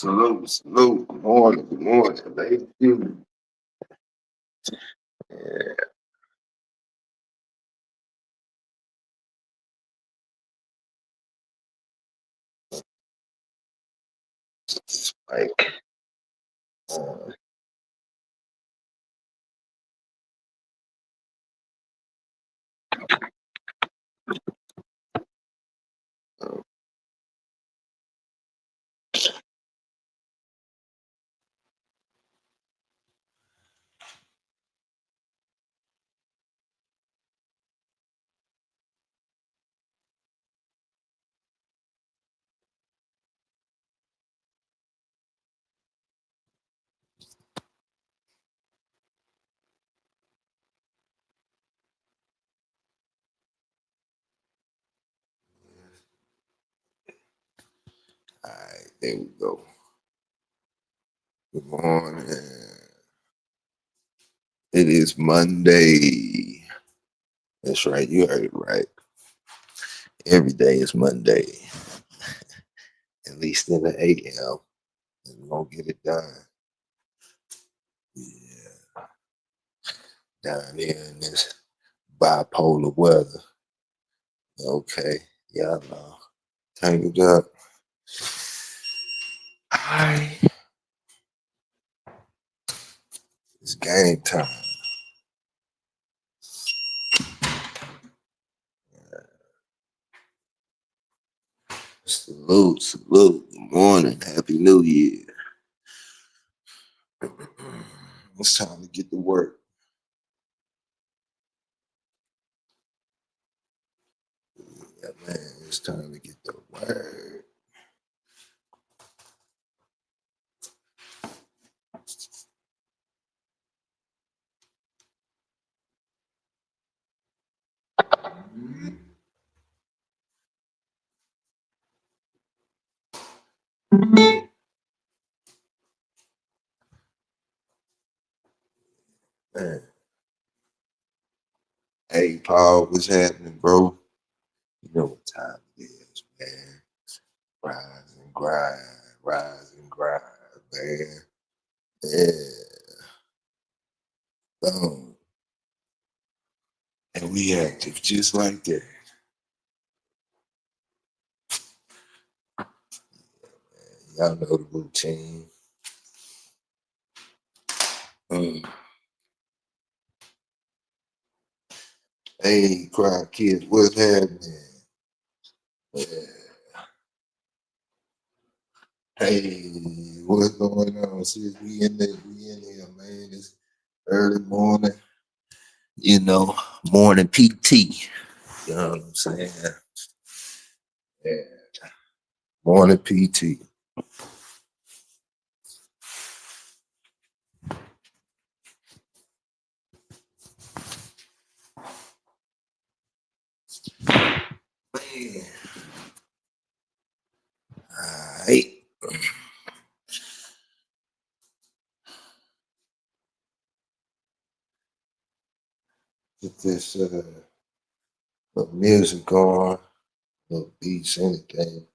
Salute, salute. Good morning, thank you. Yeah, like, uh, uh, all right, there we go. Good morning. It is Monday. That's right, you heard it right. Every day is Monday, at least in the AM. And we're gonna get it done. Yeah, down here in this bipolar weather. Okay, y'all know. Tangled up. Hi, it's game time. Salute, salute. Good morning. Happy New Year. It's time to get to work. Yeah, man, it's time to get to work. Man. Hey, Paul, what's happening, bro? You know what time it is, man. Rise and grind, man. Yeah. Boom. And we active just like that. Y'all know the routine. Mm. Hey, Cry Kids, what's happening? Yeah. Hey, what's going on? Sis, we in here, man. It's early morning, morning PT. You know what I'm saying? Yeah, morning PT. Man, all right. Get this little music going, little beats, anything.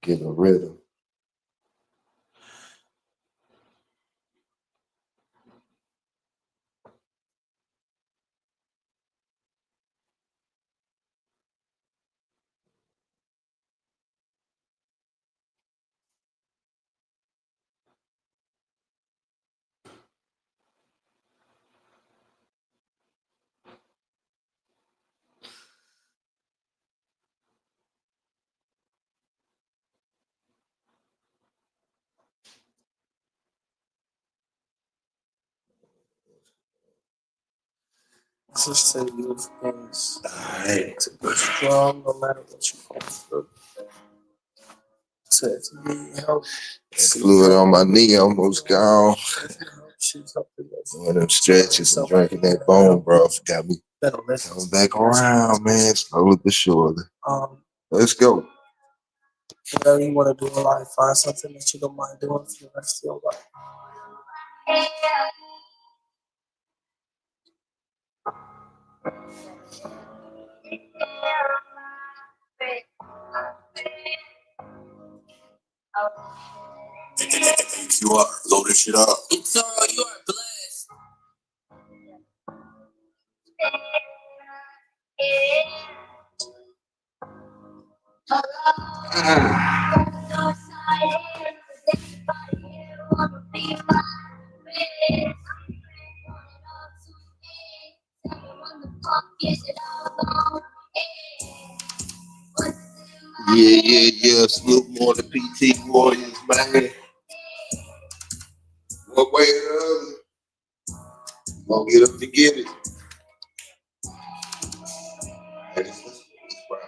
Get a rhythm. Just say beautiful things. All right. To be strong no matter what you go through. So if you need help, Fluid on my knee almost gone. she's up to this. Doing them stretches and drinking that bone broth got me That'll listen. coming back around, man. Slowly but surely. Um, Let's go. Whatever you want to do in life, find something that you don't mind doing for the rest of your life. You are. Load this shit up. Etoro, you are blessed. Yeah. Salute more to PT Warriors, man. One way or the other, gonna get up to get it. Hey, this right.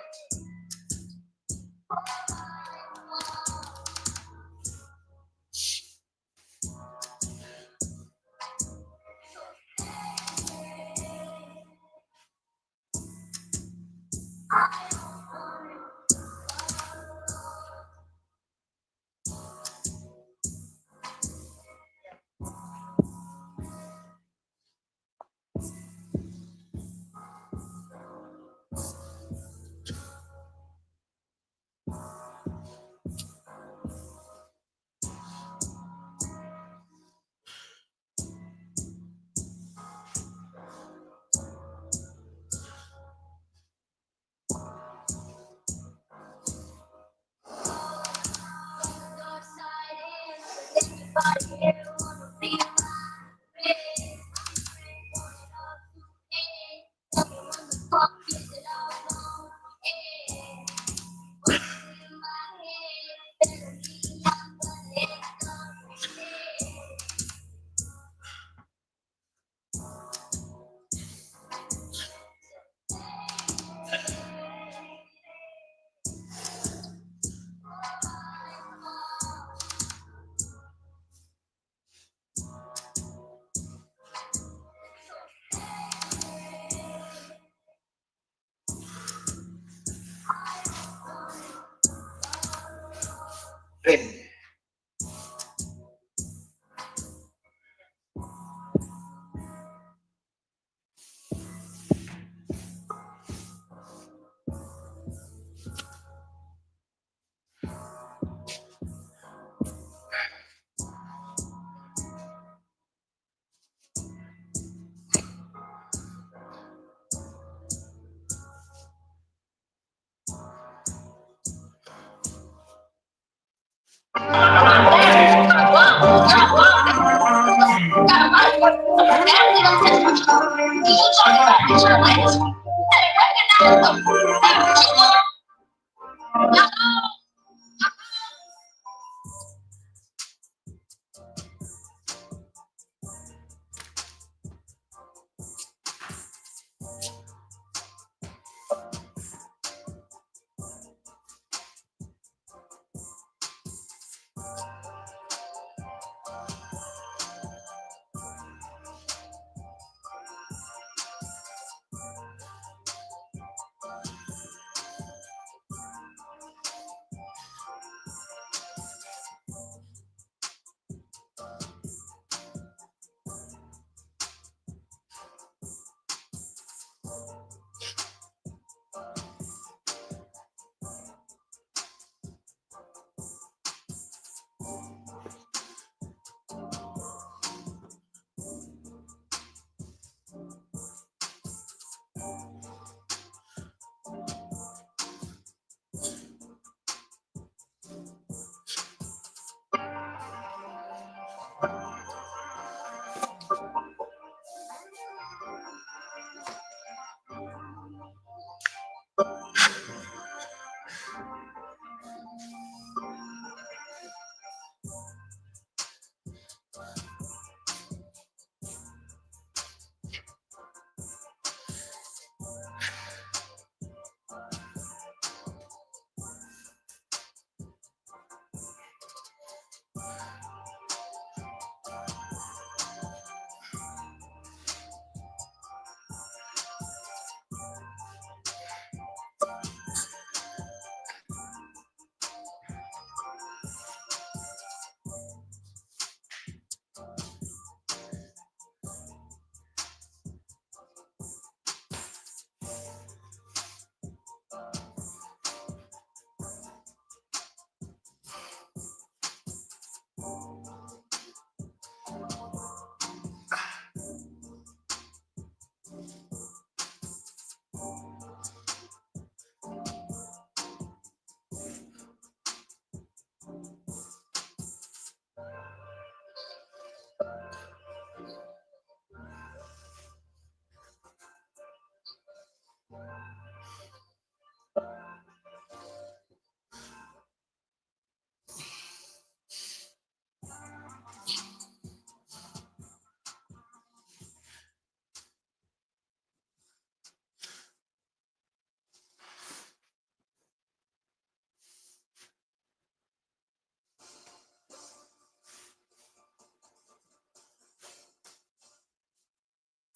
Hey.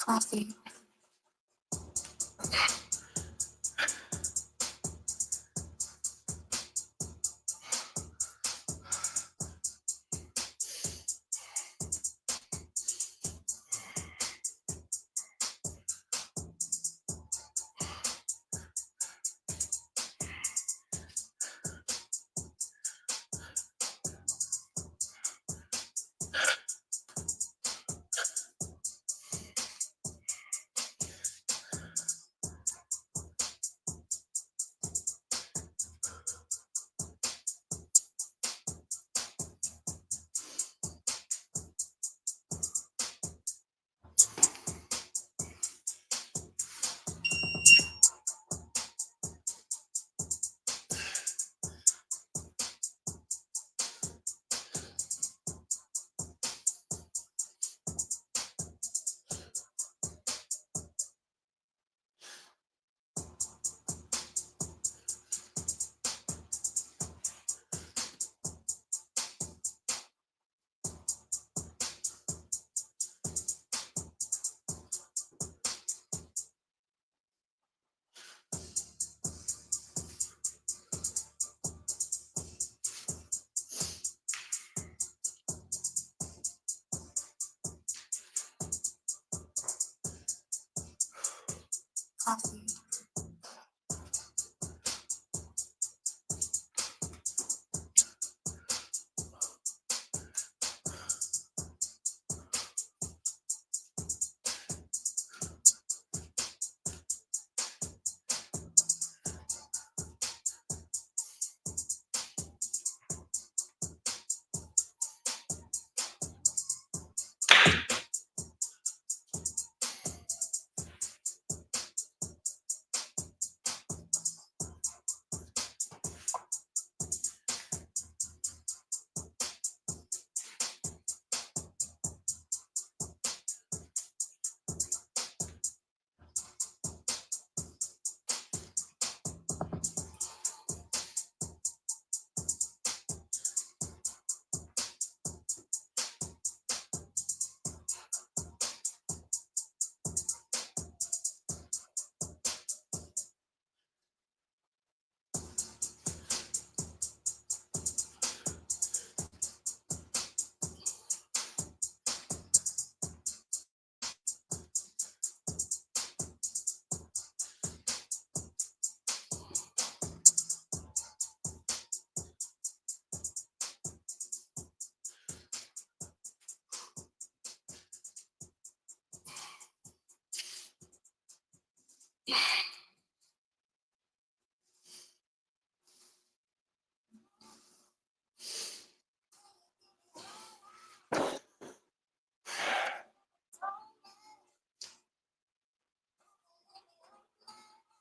Coffee. Coffee.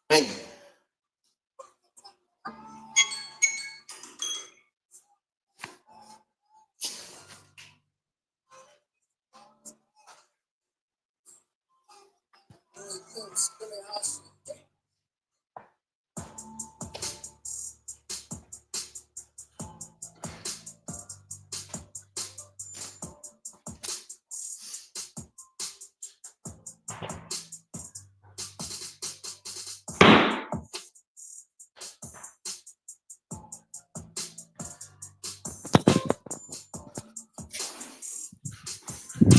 Man,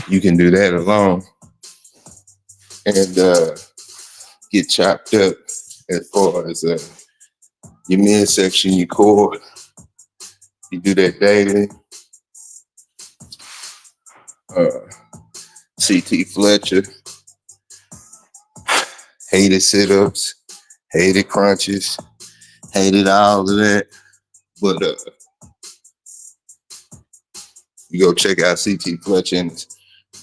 you can do that alone and get chopped up as far as your midsection, your core. You do that daily. CT Fletcher, hated sit-ups, hated crunches, hated all of that. But you go check out CT Fletcher in his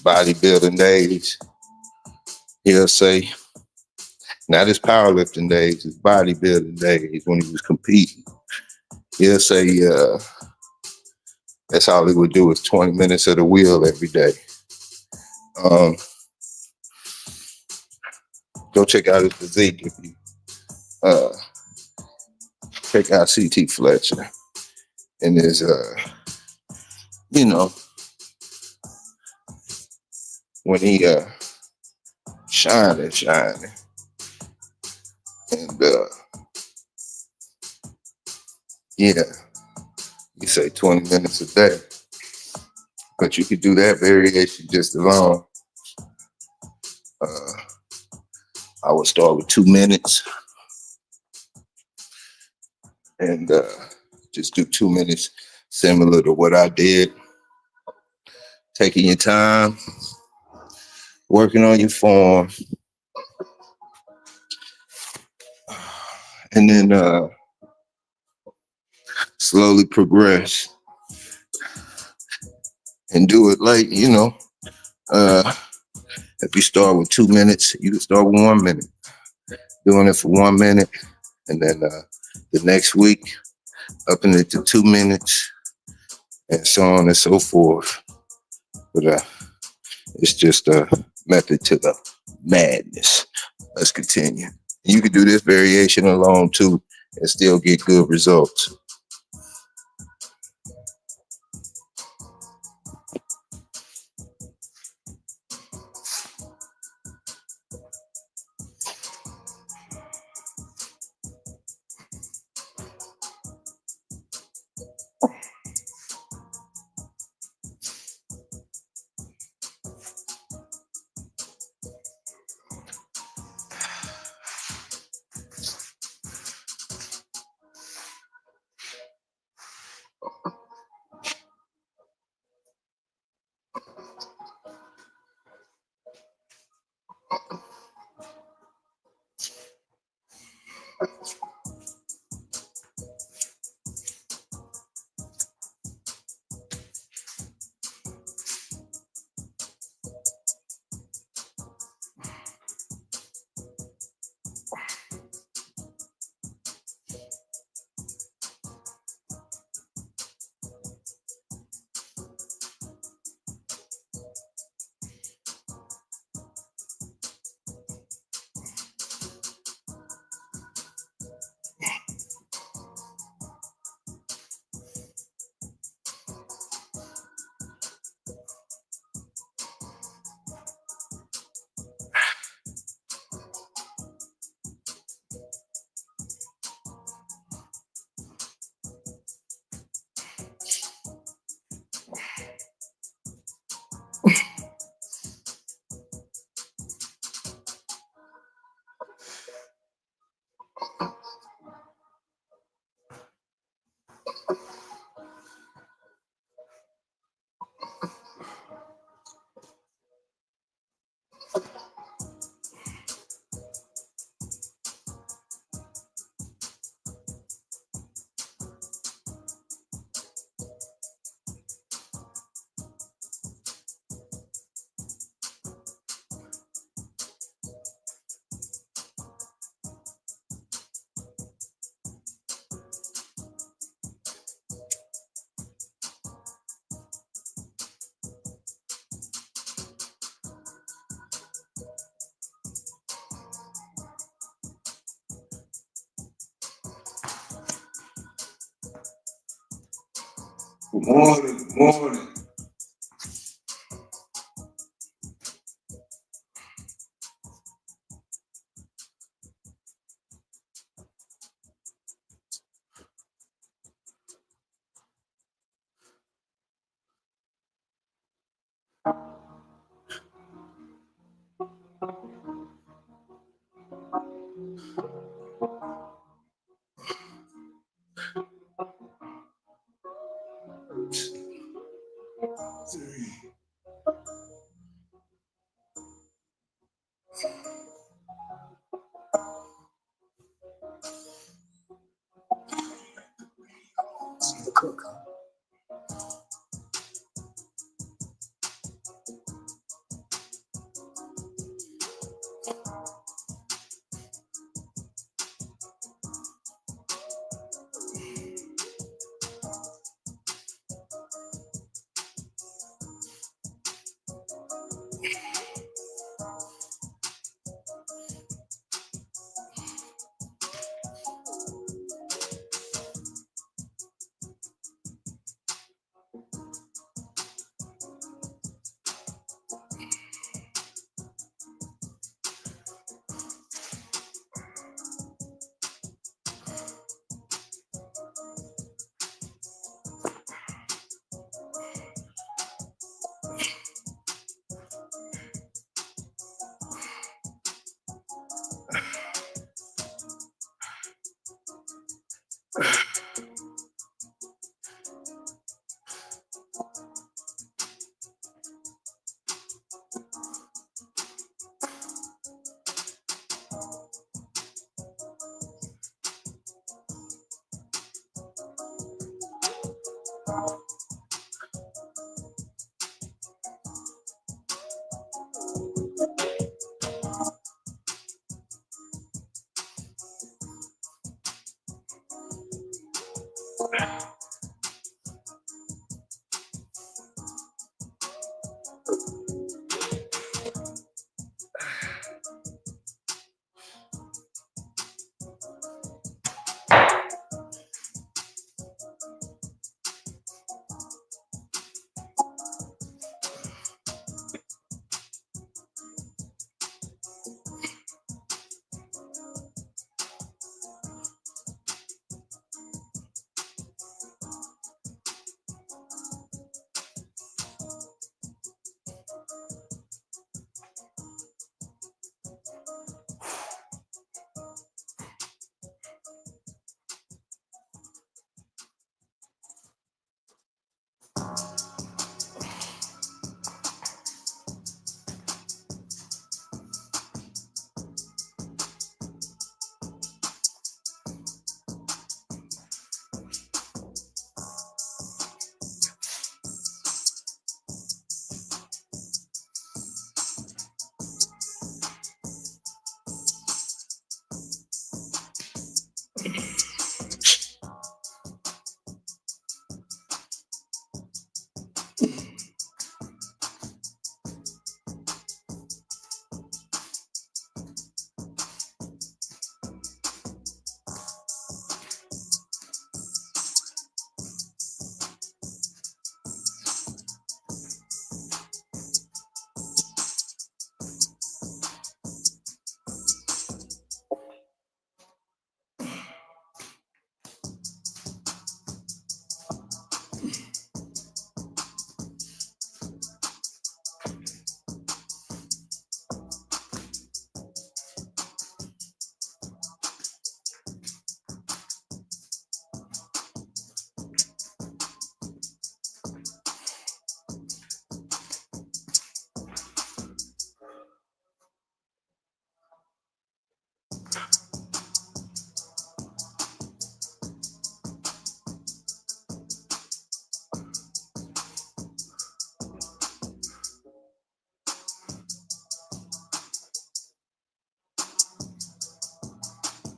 bodybuilding days. He'll say, not his powerlifting days, his bodybuilding days when he was competing. He'll say that's all he would do is 20 minutes of the wheel every day. Go check out his physique if you check out CT Fletcher. And there's, when he shining, shining. And yeah, you say 20 minutes a day, but you could do that variation just alone. I would start with 2 minutes and just do 2 minutes, similar to what I did. Taking your time, working on your form, and then slowly progress and do it like, if you start with 2 minutes, you can start with 1 minute, doing it for 1 minute, and then the next week, upping it to 2 minutes, and so on and so forth. But it's just a method to the madness. Let's continue. You can do this variation alone too and still get good results. Good morning, good morning. Cook.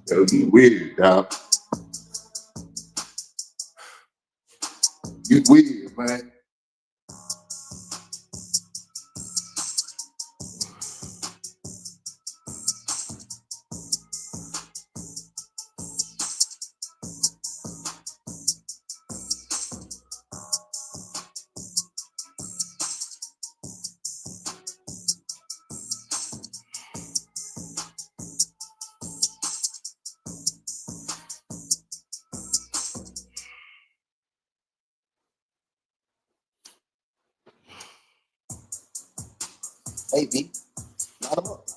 That would be weird, dog. You weird, man. Maybe. Not a month.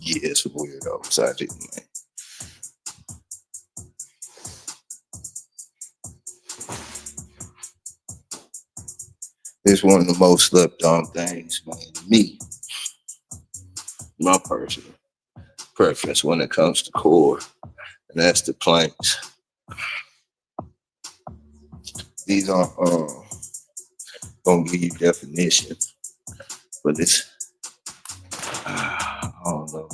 Yeah, it's a weirdo. Sajid, man. It's one of the most slept on things, man. Me, my personal preference when it comes to core, and that's the planks. These are gonna give you definition but it's I don't know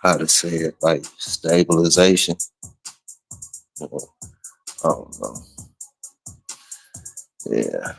how to say it, like stabilization. I don't know. Yeah.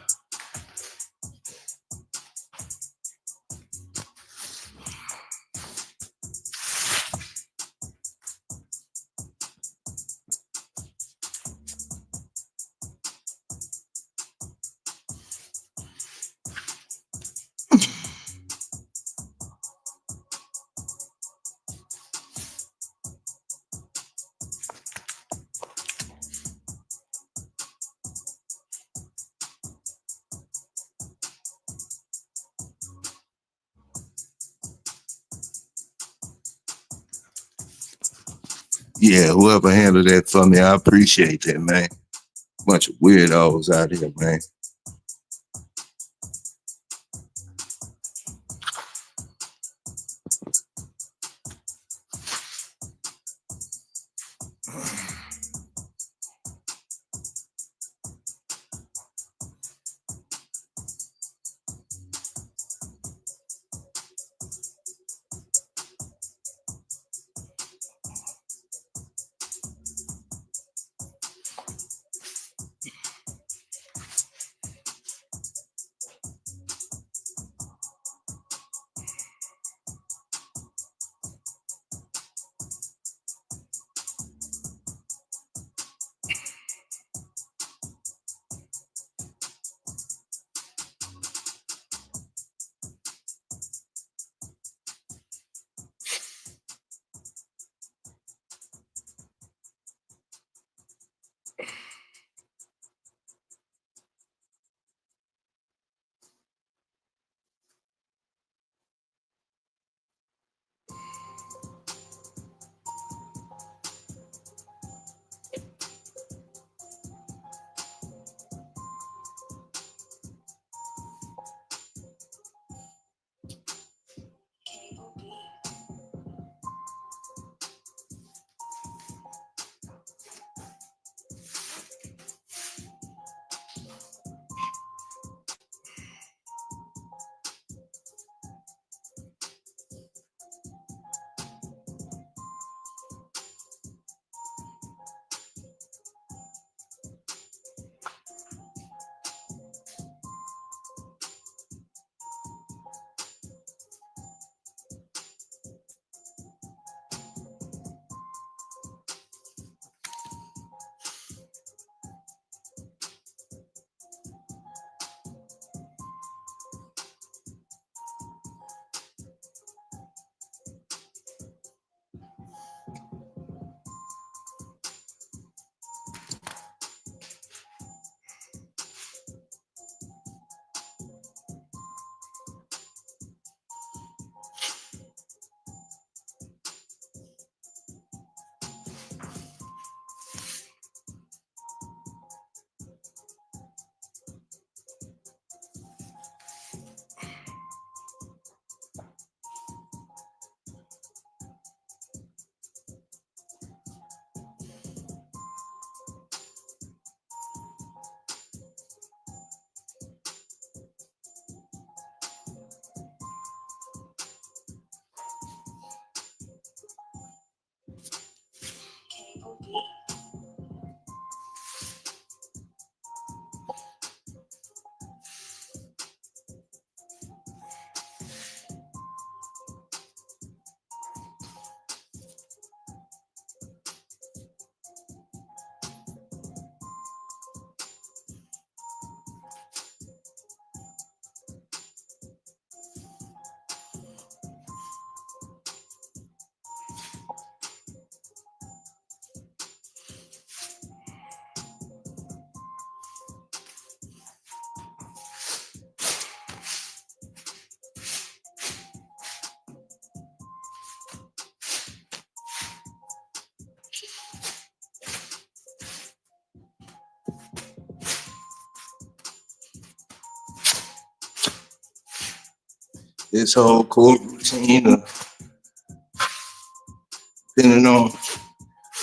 Yeah, whoever handled that for me, I appreciate that, man. Bunch of weirdos out here, man. This whole cool routine, depending on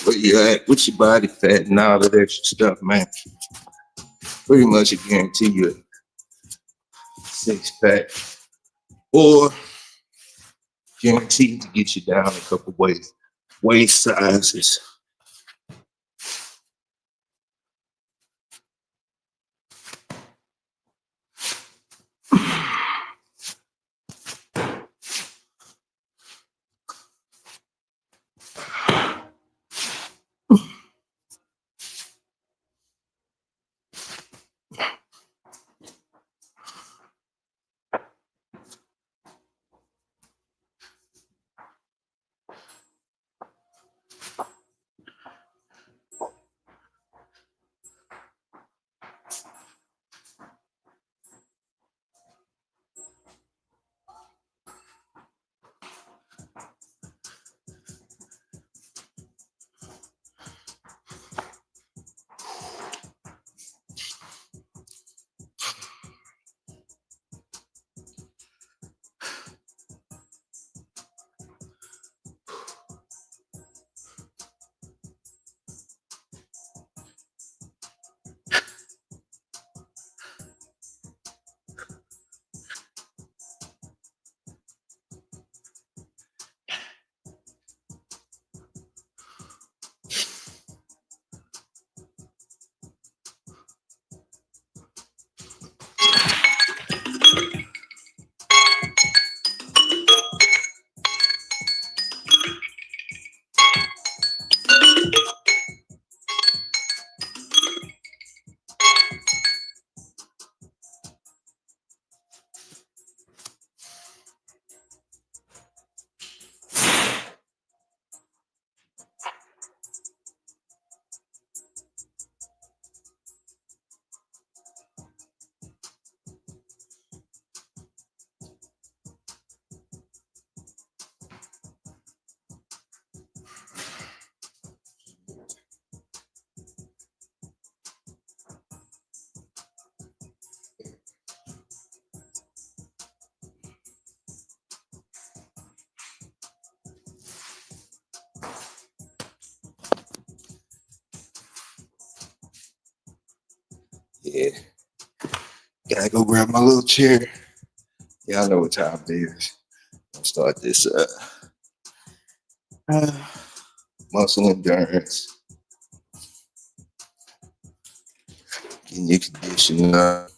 where you at, with your body fat and all that extra stuff, man. Pretty much, I guarantee you a 6-pack or guaranteed to get you down a couple waist sizes. Yeah, gotta go grab my little chair. Y'all know what time it is. I'll start this muscle endurance, getting your conditioning up.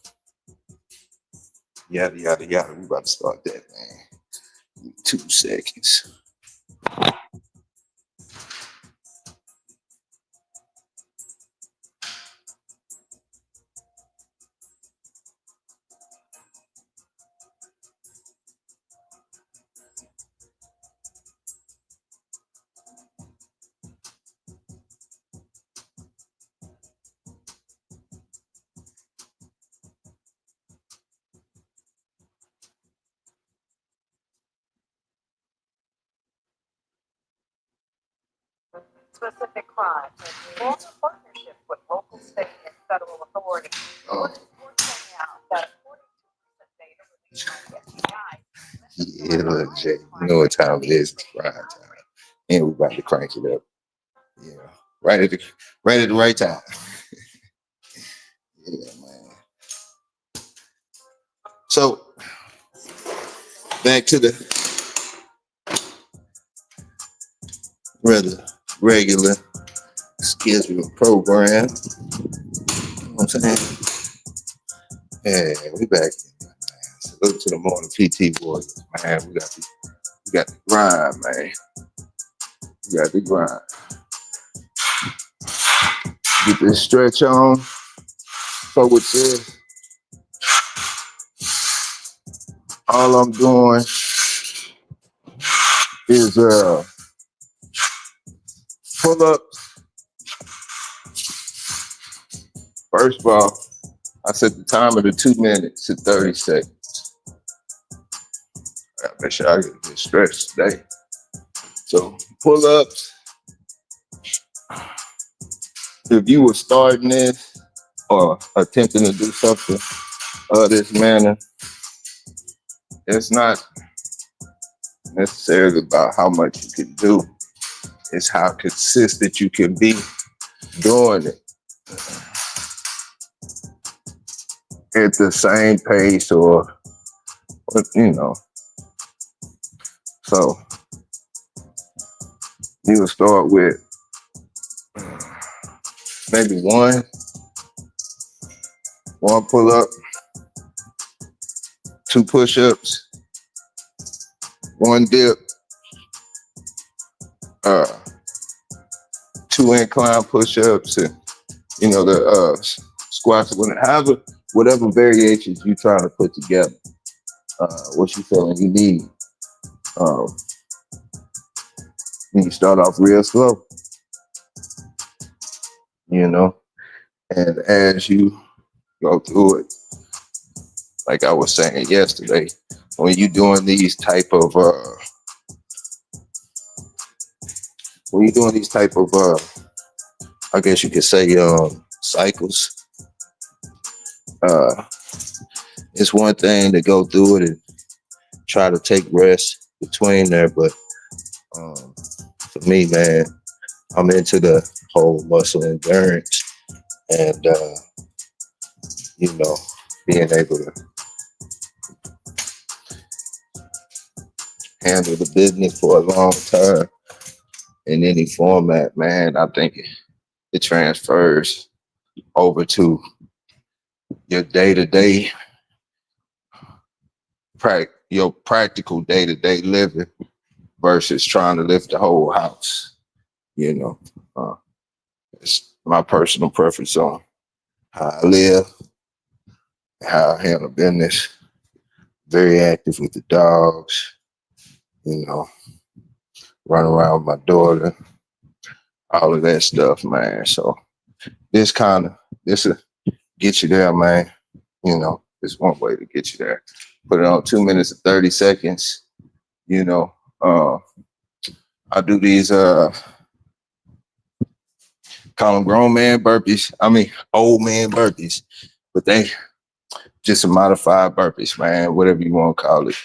Yada yada yada. We about to start that, man. 2 seconds. Specific crimes and form a partnership with local, state, and federal authorities. Reports point out that 42% data released by the FBI. Yeah, look, Jay, you know what time it is. It's Friday time. And we're about to crank it up. Yeah, right at the right time. Yeah, man. So back to the regular scheduled program. You know what I'm saying? Yeah, we back. Salute to the morning PT boys, man. We got the grind, man. We got the grind. Get this stretch on. So with this, all I'm doing is pull up. First of all, I set the timer to 2 minutes to 30 seconds. I gotta make sure I get this stretch today. So pull ups. If you were starting this or attempting to do something of this manner, it's not necessarily about how much you can do. It's how consistent you can be doing it at the same pace or you know, So you will start with maybe one pull up, 2 push-ups, 1 dip, 2 incline push-ups, and the squats, whatever variations you trying to put together, what you feeling you need. You start off real slow, and as you go through it, like I was saying yesterday, when you're doing these type of I guess you could say cycles, it's one thing to go through it and try to take rest between there, but for me, man, I'm into the whole muscle endurance and being able to handle the business for a long time in any format, man. I think it transfers over to your day-to-day, your practical day-to-day living versus trying to lift the whole house. It's my personal preference on how I live, how I handle business. Very active with the dogs, run around with my daughter, all of that stuff, man. So this will get you there, man. It's one way to get you there. Put it on 2 minutes and 30 seconds. I do these call them grown man burpees. I mean old man burpees, but they just a modified burpees, man, whatever you want to call it.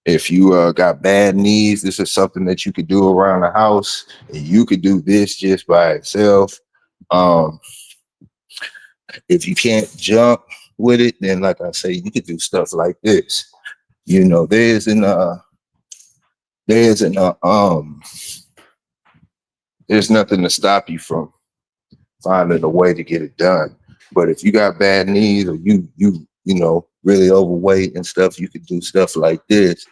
If you got bad knees, this is something that you could do around the house. And you could do this just by itself. If you can't jump with it, then like I say, you could do stuff like this. There's nothing to stop you from finding a way to get it done. But if you got bad knees or you really overweight and stuff, you could do stuff like this.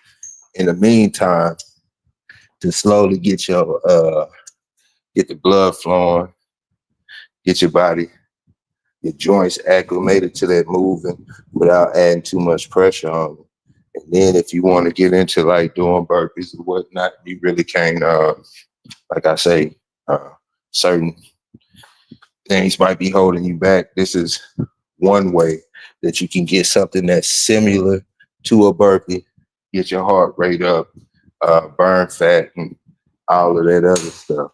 In the meantime, to slowly get the blood flowing, get your body, your joints acclimated to that moving without adding too much pressure on it. And then if you want to get into like doing burpees or whatnot, you really can't, like I say, certain things might be holding you back. This is one way that you can get something that's similar to a burpee, get your heart rate up, burn fat and all of that other stuff.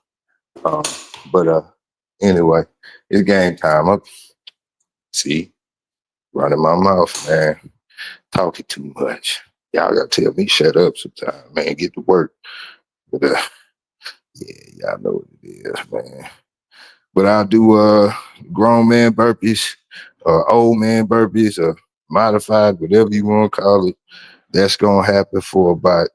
But anyway, it's game time. See, running my mouth, man, talking too much. Y'all gotta tell me shut up sometime, man, get to work. But yeah, y'all know what it is, man. But I'll do grown man burpees or old man burpees or modified, whatever you want to call it. That's gonna happen for about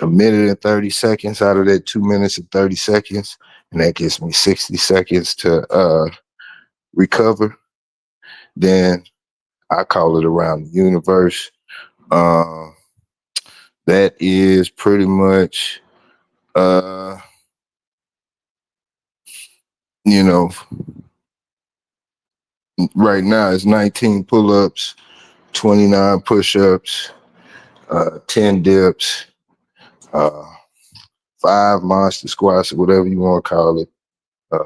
1 minute and 30 seconds out of that 2 minutes and 30 seconds. And that gives me 60 seconds to recover. Then I call it around the universe. That is pretty much, right now it's 19 pull-ups, 29 push-ups, 10 dips, 5 monster squats, or whatever you want to call it,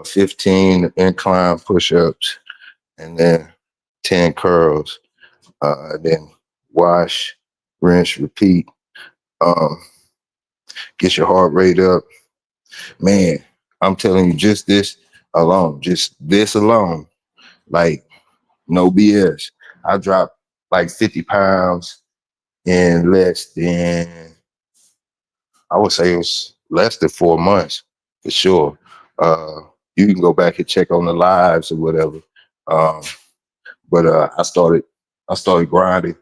15 incline push-ups, and then 10 curls. Then wash, rinse, repeat. Get your heart rate up. Man, I'm telling you, just this alone, like no BS. I dropped like 50 pounds in less than, I would say it was less than 4 months for sure. You can go back and check on the lives or whatever. But I started grinding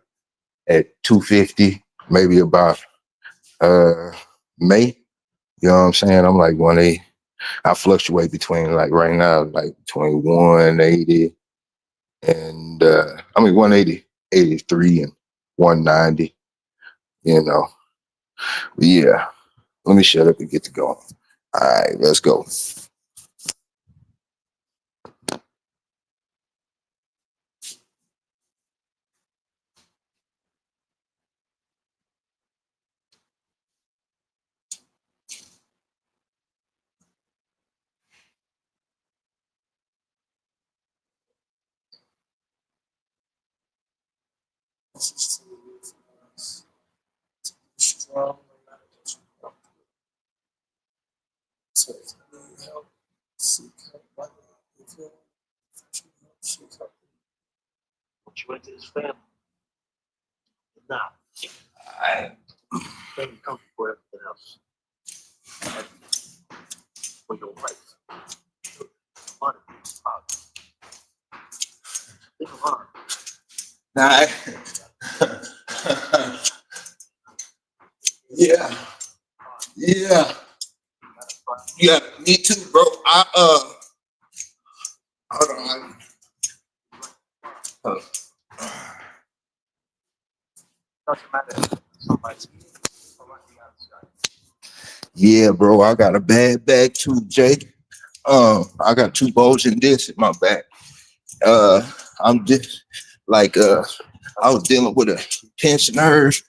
at 250, maybe about May. You know what I'm saying? I'm like 180. I fluctuate between like right now, like between 180 and 180, 83 and 190. You know, but yeah. Let me shut up and get to going. All right, let's go. This is to you for us. To be strong no matter what you go through. So if you need help, seek help right now. If you need professional help, seek help. What you went to his family. Nah, family comes before everything else. For your life. Money, power. Think of honor. Nah. Yeah. Yeah. Yeah, me too, bro. Hold on. Doesn't matter. Somebody's around the outside. Yeah, bro, I got a bad back too, Jake. I got 2 bulging discs in my back. I'm just like I was dealing with a pinched nerve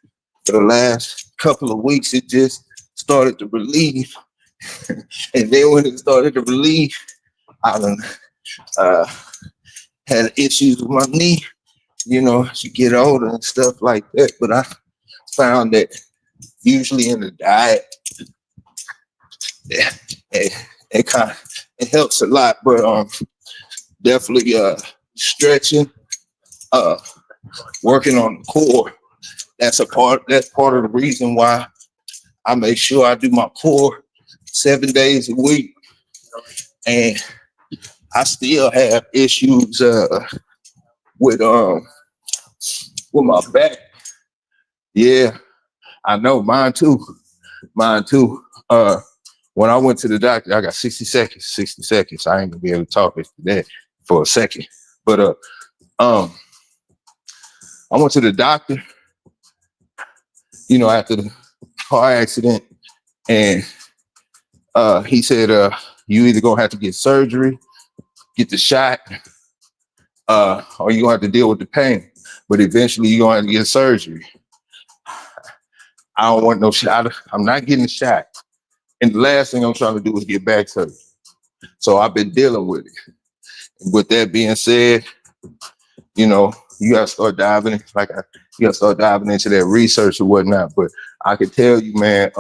for the last couple of weeks. It just started to relieve, and then when it started to relieve, I done had issues with my knee. You know, as you get older and stuff like that. But I found that usually in the diet, it kind of it helps a lot. But definitely stretching, working on the core. That's part of the reason why I make sure I do my core 7 days a week. And I still have issues with my back. Yeah, I know, mine too. Mine too. When I went to the doctor, I got 60 seconds. 60 seconds. I ain't gonna be able to talk after that for a second. But I went to the doctor, you know, after the car accident, and he said, you either gonna have to get surgery, get the shot, or you gonna have to deal with the pain. But eventually you're gonna have to get surgery. I don't want no shot. I'm not getting a shot. And the last thing I'm trying to do is get back surgery. So I've been dealing with it. And with that being said, you know, you gotta start diving in, you gotta start diving into that research or whatnot. But I can tell you, man,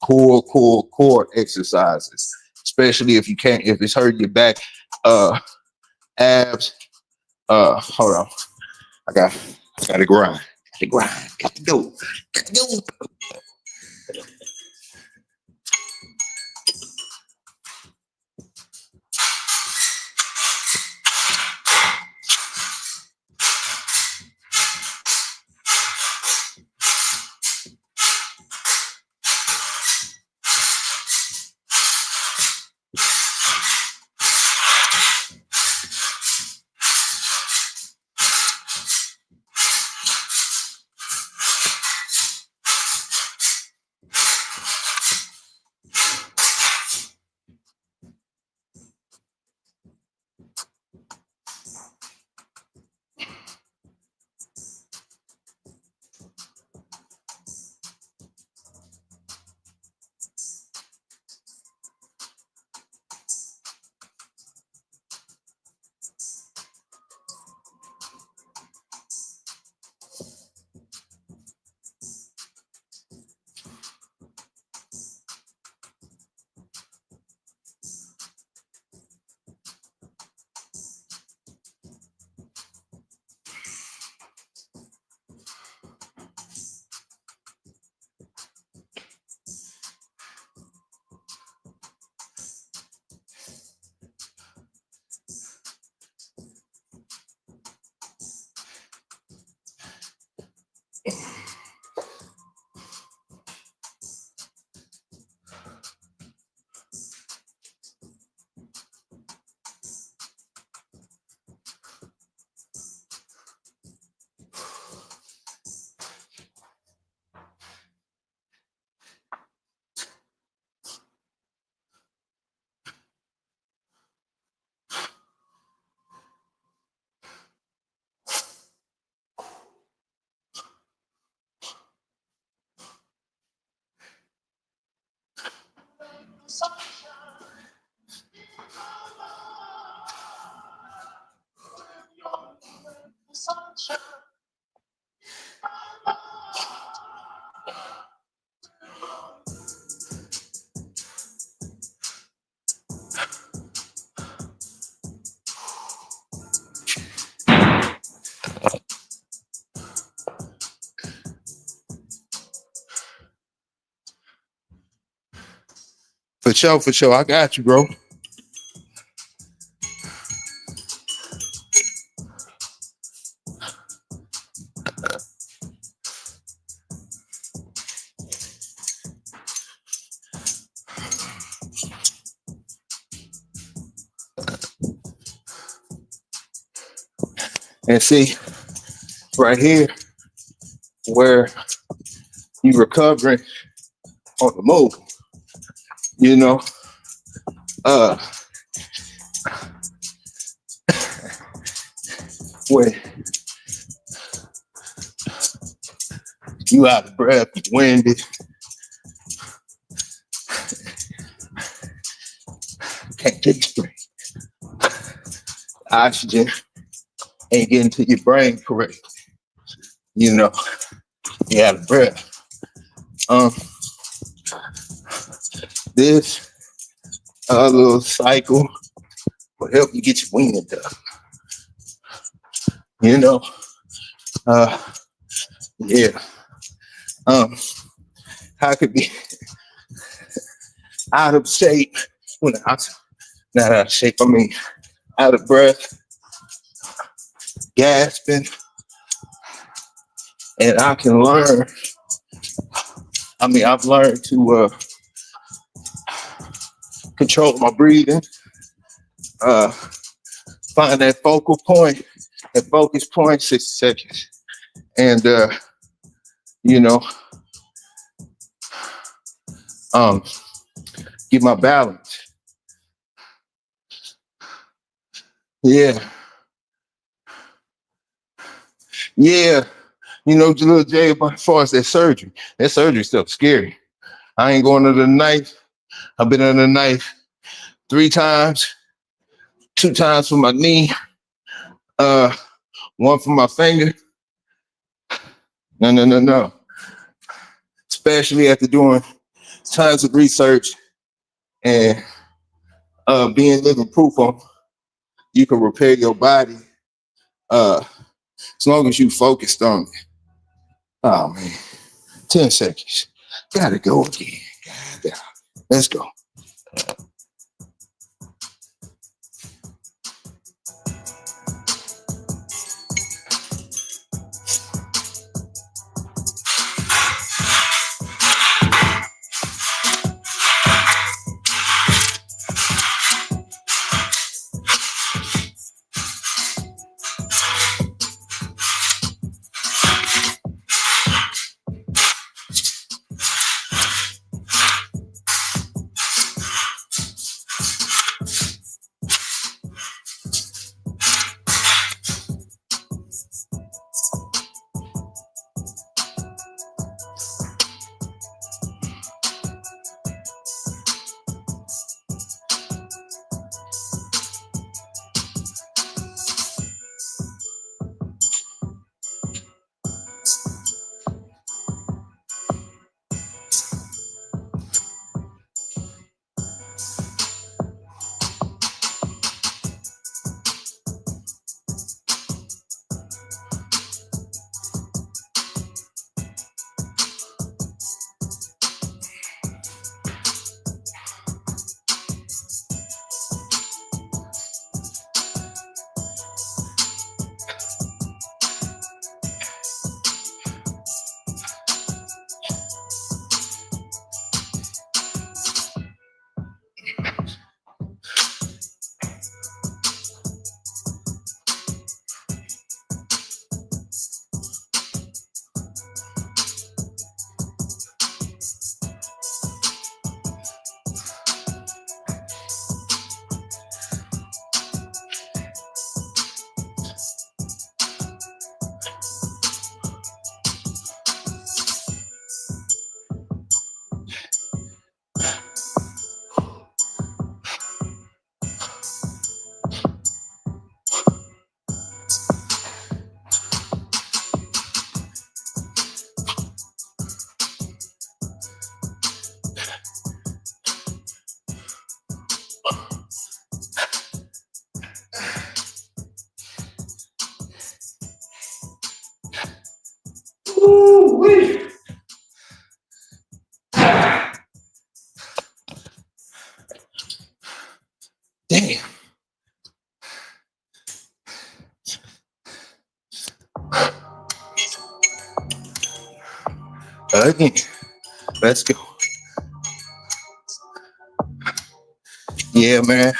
core exercises, especially if it's hurting your back, abs. Hold on. I gotta grind. Gotta go. For sure. I got you, bro. And see, right here, where you recovering on the move, you know, when you out of breath, winded, can't take a break. Oxygen ain't getting to your brain correctly. You know, you out of breath. This little cycle will help you get your wind up. You know, yeah. I could be out of shape. Well, not out of shape, I mean out of breath, gasping, and I can learn. I mean, I've learned to control my breathing, find that focal point, that focus point, 60 seconds. And, you know, get my balance. Yeah. You know, little Jay, as far as that surgery stuff scary. I ain't going under the knife. I've been under the knife 3 times, 2 times for my knee, 1 for my finger. No. Especially after doing tons of research and being living proof on you can repair your body as long as you focused on it. Oh man, 10 seconds. Gotta go again. Let's go. Woo-wee. Damn. Again. Let's go. Yeah, man.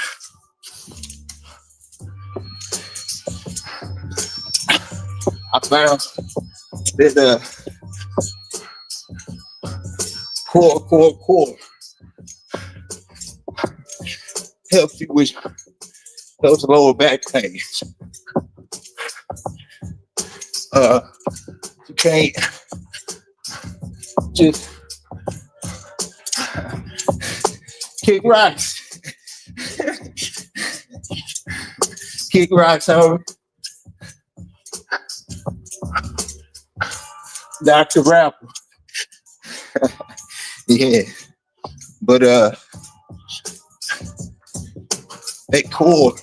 I found that core helps you with those lower back pains. You can't just kick rocks. Kick rocks over. Dr. Rapper. Yeah. But that core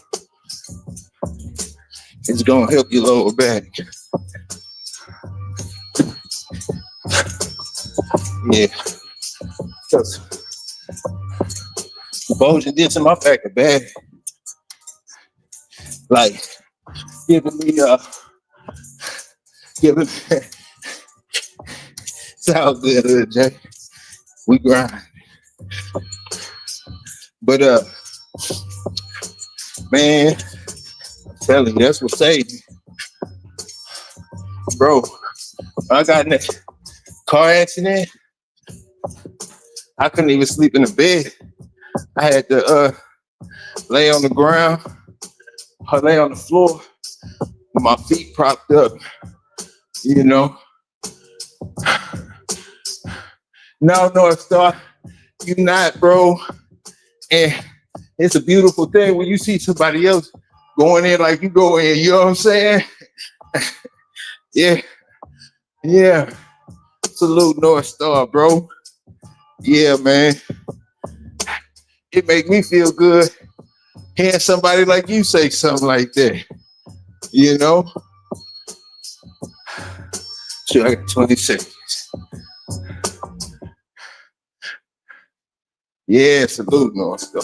is gonna help your lower back. Yeah. Because the bulging this in my back are bad. Like giving me sounds good, Jay. We grind. But man, I'm telling you, that's what saved me. Bro, I got in that car accident. I couldn't even sleep in the bed. I had to lay on the ground, or lay on the floor with my feet propped up, you know. No, North Star, you not, bro. And it's a beautiful thing when you see somebody else going in like you go in, you know what I'm saying? Yeah. Yeah. Salute North Star, bro. Yeah, man. It make me feel good hearing somebody like you say something like that. You know? Sure, I got 20 seconds. Yeah, salute North Star.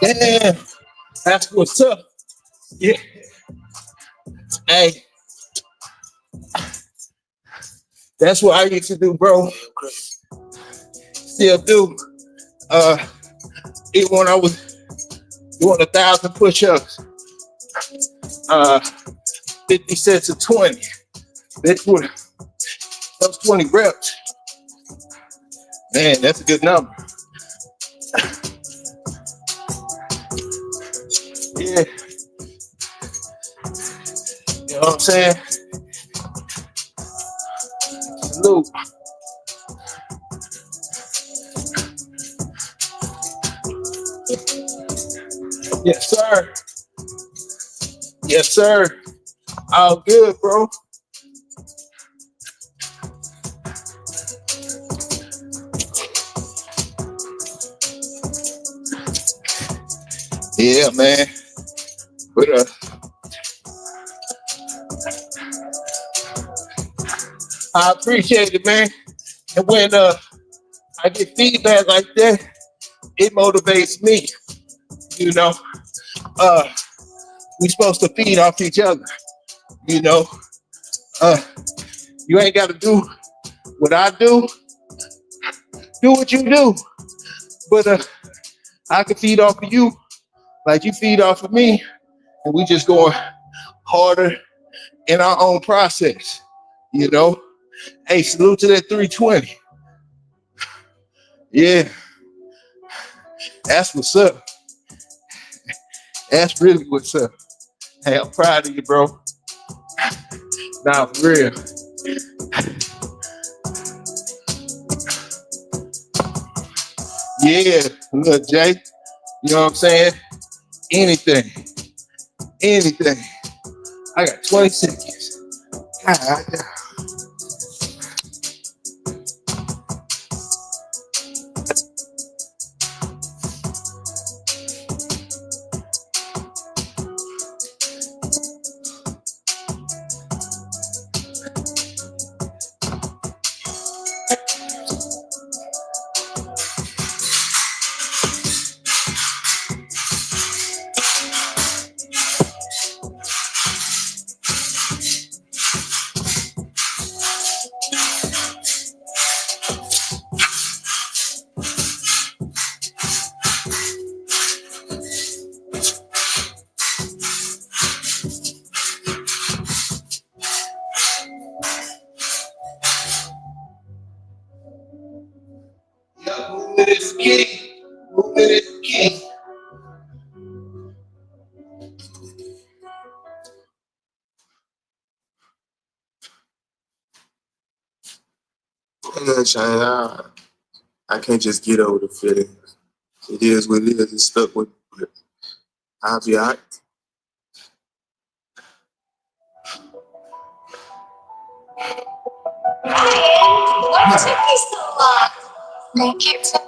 Yeah, that's what's up. Yeah. Hey, that's what I used to do, bro. Still do. Even when I was doing 1,000 push-ups, 50 cents of 20. That's what those 20 reps. Man, that's a good number. Yeah. You know what I'm saying? Salute. Yes, sir. Yes, sir. All good, bro. Yeah, man. But I appreciate it, man. And when I get feedback like that, it motivates me. You know, we supposed to feed off each other. You know, you ain't got to do what I do. Do what you do. But I can feed off of you like you feed off of me. And we just going harder in our own process. You know, hey, salute to that 320. Yeah, that's what's up. That's really what's up. Hey, I'm proud of you, bro. Nah, for real. Yeah, look, Jay, you know what I'm saying? Anything. I got 20 seconds. God, yeah, movement is key. Movement is key. Yeah, Shane, I can't just get over the feeling. It is what it is. It's stuck with me. I'll be all right. What took you so long? Thank you for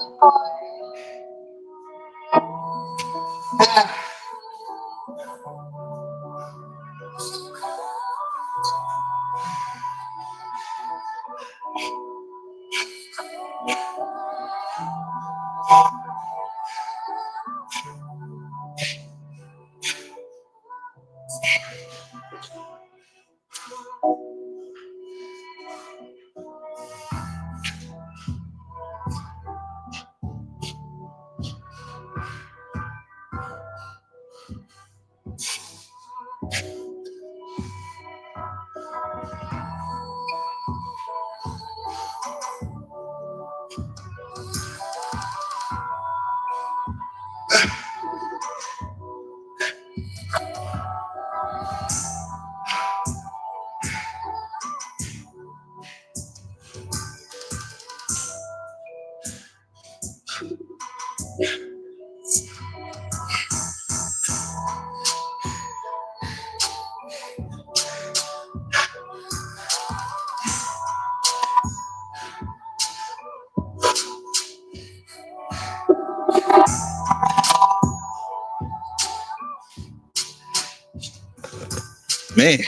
Man.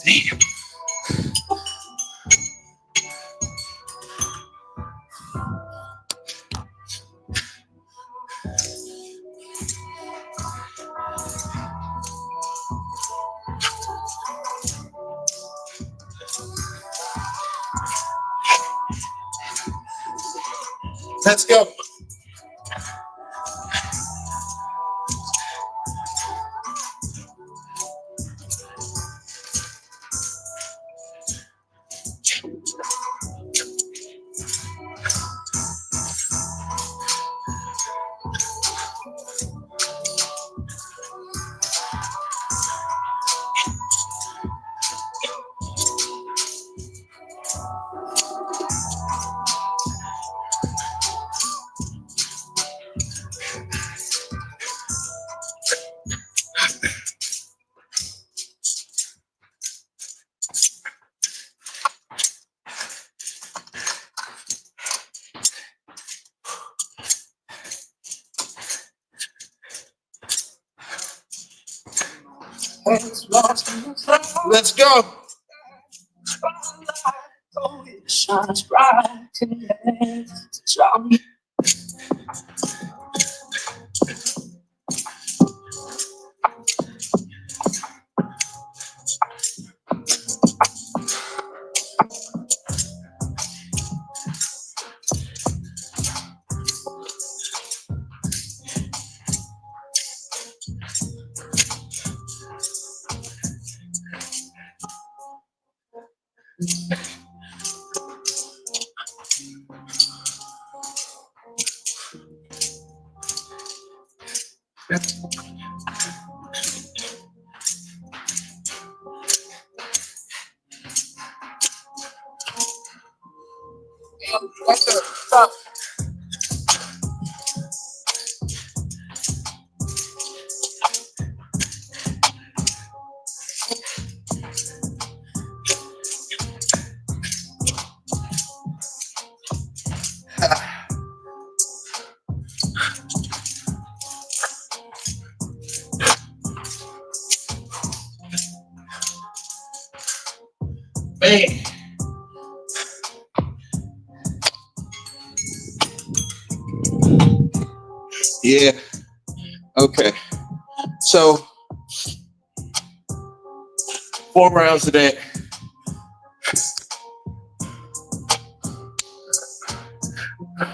Damn. Let's go. Let's go. Shines bright in the Man. Yeah. Okay. So 4 rounds of that.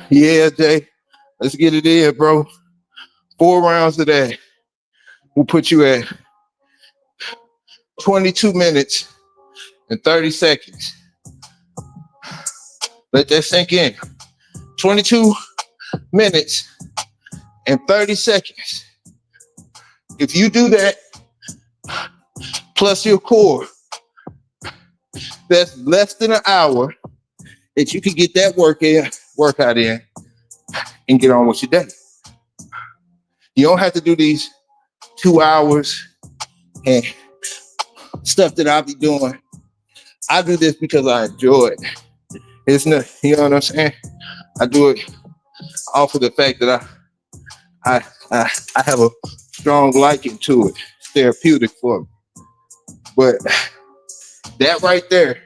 Yeah, Jay. Let's get it in, bro. 4 rounds of that will put you at 22 minutes and 30 seconds. Let that sink in. 22 minutes and 30 seconds. If you do that, plus your core, that's less than an hour that you can get that workout in and get on with your day. You don't have to do these 2 hours and stuff that I'll be doing. I do this because I enjoy it. It's not, you know what I'm saying? I do it off of the fact that I have a strong liking to it. It's therapeutic for me. But that right there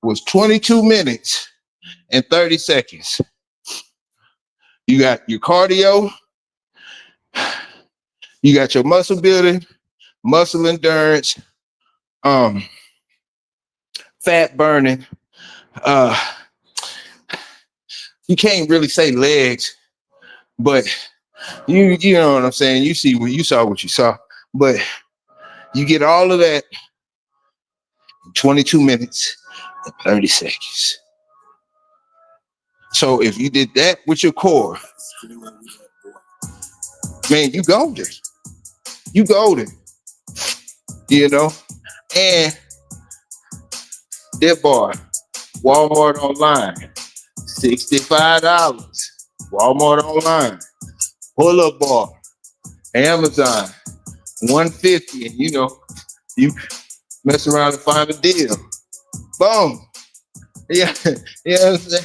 was 22 minutes and 30 seconds. You got your cardio, you got your muscle building, muscle endurance, fat burning. You can't really say legs, but you know what I'm saying. You saw what you saw, but you get all of that in 22 minutes and 30 seconds. So if you did that with your core, man, you golden. You golden. You know, and that bar, Walmart online, $65. Walmart online, pull-up bar, Amazon, $150, and you know, you mess around and find a deal. Boom. Yeah, you know what I'm saying?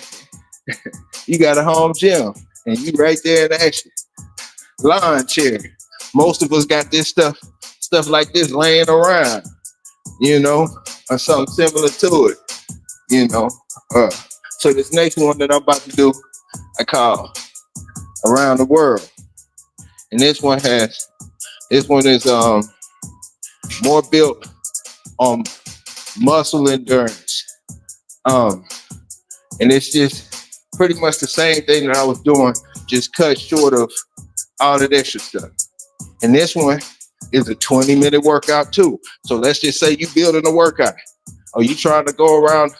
You got a home gym and you right there in action. Lawn chair. Most of us got this stuff like this laying around, you know, or something similar to it, you know. So this next one that I'm about to do, I call Around the World. And this one is more built on muscle endurance. And it's just pretty much the same thing that I was doing, just cut short of all that extra stuff. And this one is a 20-minute workout too. So let's just say you building a workout or you trying to go around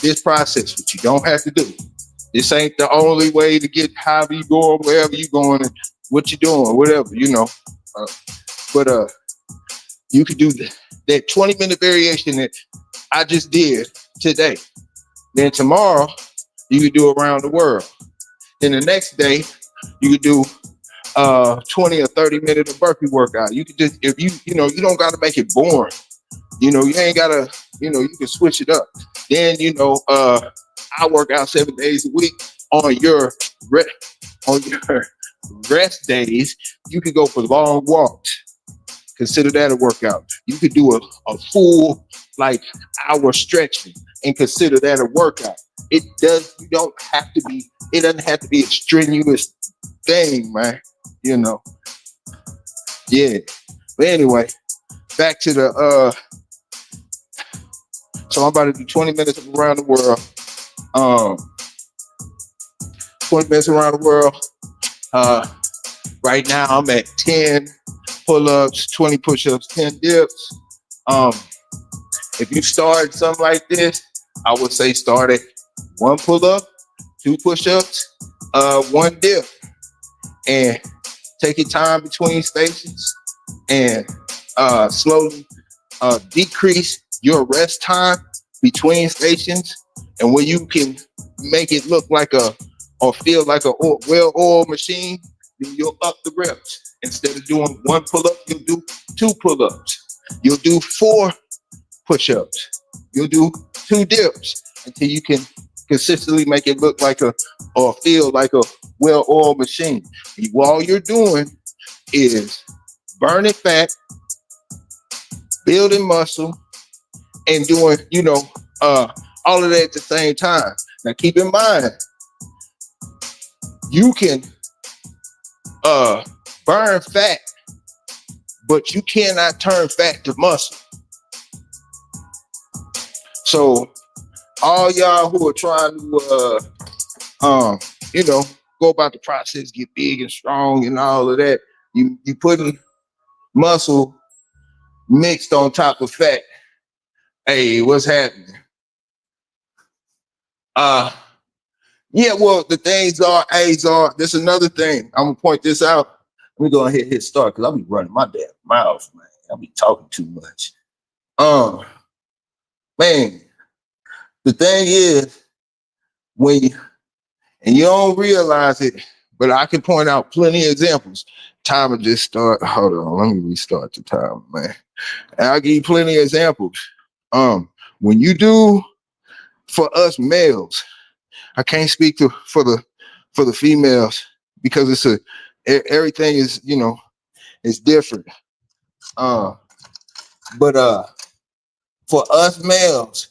this process, which you don't have to do. This ain't the only way to get however you going, wherever you going, and what you doing, whatever, you know. But you could do that 20-minute variation that I just did today. Then tomorrow, you could do around the world. Then the next day, you could do 20 or 30 minute of burpee workout. You could just, if you know, you don't got to make it boring. You know, you ain't got to, you know, you can switch it up. Then, you know, I work out 7 days a week. On your rest days, you could go for long walks. Consider that a workout. You could do a full like hour stretching and consider that a workout. It doesn't have to be a strenuous thing, man. You know. Yeah. But anyway, back to the so I'm about to do 20 minutes of around the world. 20 minutes around the world. Right now I'm at 10 pull-ups, 20 push-ups, 10 dips. If you start something like this, I would say start at 1 pull-up, 2 push-ups, 1 dip, and take your time between stations and slowly decrease your rest time between stations, and when you can make it look like or feel like a well-oiled machine, then you'll up the reps. Instead of doing 1 pull-up, you'll do 2 pull-ups. You'll do 4 push-ups. You'll do 2 dips until you can consistently make it look like or feel like a well-oiled machine. All you're doing is burning fat, building muscle, and doing, you know, all of that at the same time. Now keep in mind, you can burn fat, but you cannot turn fat to muscle. So all y'all who are trying to you know, go about the process, get big and strong and all of that, you putting muscle mixed on top of fat. Hey, what's happening? Yeah, well, the things are, this is another thing. I'm gonna point this out. Let me go ahead and hit start because I'll be running my damn mouth, man. I'll be talking too much. Man, the thing is, and you don't realize it, but I can point out plenty of examples. Timer just start. Hold on, let me restart the timer, man. And I'll give you plenty of examples. When you do, for us males, I can't speak for the females because everything is, you know, it's different. But for us males,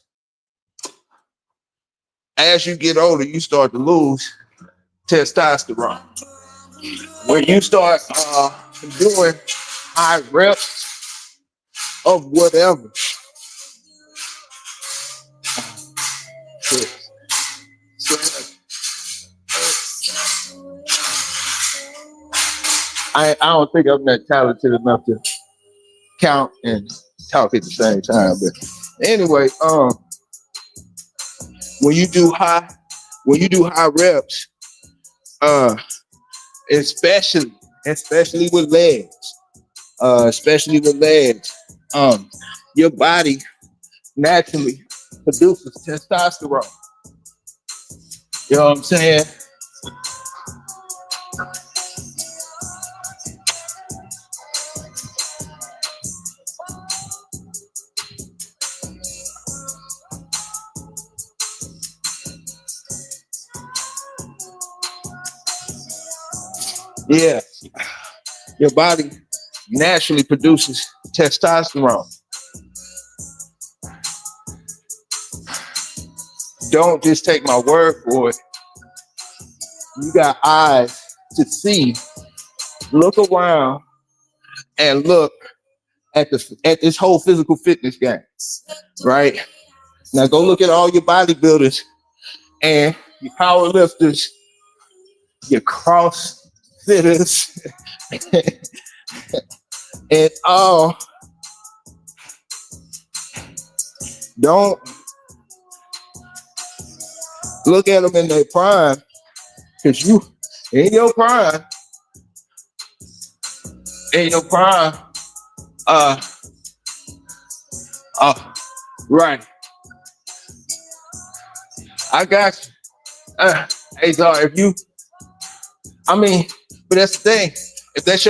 as you get older, you start to lose testosterone. When you start doing high reps of whatever, I don't think I'm that talented enough to count and talk at the same time. But anyway, when you do high reps, especially with legs, your body naturally produces testosterone. You know what I'm saying? Yeah, your body naturally produces testosterone. Don't just take my word for it. You got eyes to see. Look around and look at this whole physical fitness game, right? Now go look at all your bodybuilders and your power lifters, your crossfitters, and all. Don't look at them in their prime, because you in your prime, right. I got you. Hey, dog, but that's the thing. If that's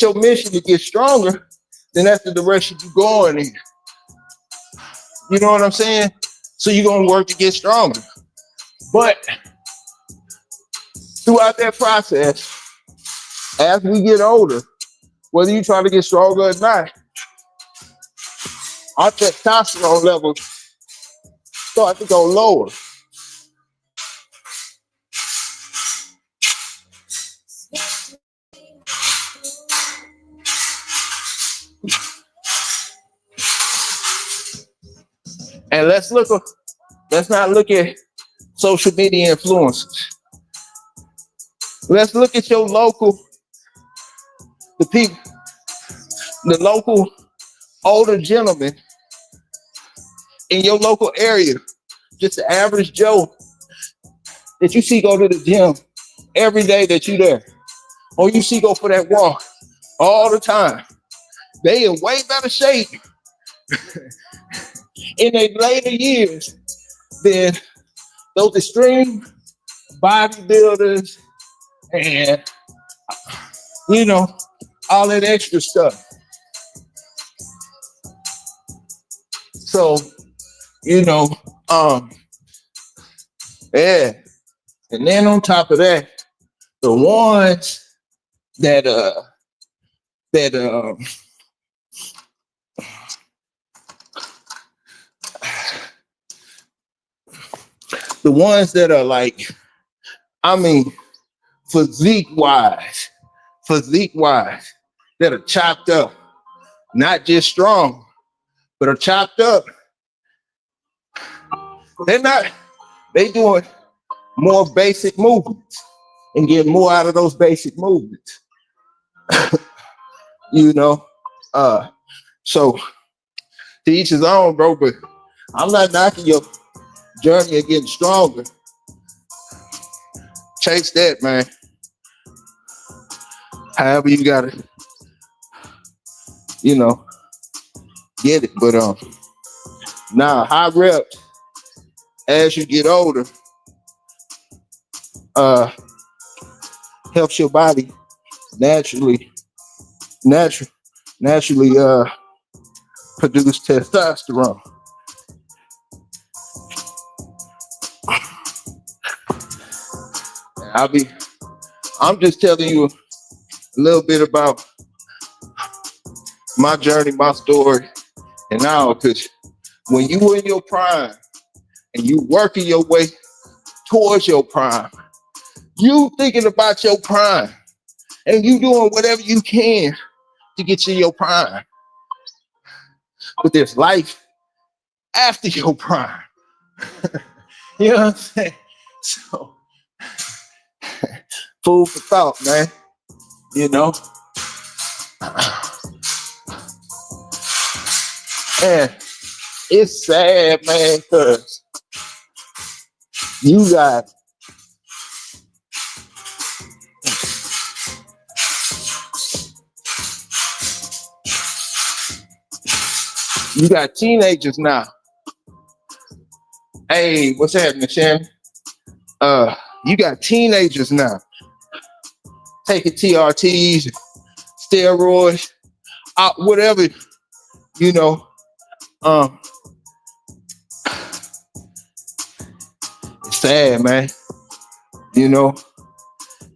your mission to get stronger, then that's the direction you're going in. You know what I'm saying? So you're gonna work to get stronger. But throughout that process, as we get older, whether you try to get stronger or not, our testosterone levels start to go lower. And let's not look at social media influencers. Let's look at your local, the local older gentleman in your local area, just the average Joe that you see go to the gym every day that you there, or you see go for that walk all the time. They in way better shape in their later years than those extreme bodybuilders and, all that extra stuff. So, yeah. And then on top of that, the ones that the ones that are like, physique wise, that are chopped up, not just strong, but are chopped up. They doing more basic movements and get more out of those basic movements. So to each his own, bro, but I'm not knocking your journey of getting stronger. Chase that, man. However you gotta, get it. But now high reps as you get older helps your body naturally produce testosterone. I'm just telling you a little bit about my journey, my story, and now, because when you were in your prime and you working your way towards your prime, you thinking about your prime and you doing whatever you can to get to your prime. But there's life after your prime. You know what I'm saying? So, food for thought, man. And it's sad, man, because you got teenagers now. Hey, what's happening, Shannon? You got teenagers now taking TRTs, steroids, whatever, it's sad, man,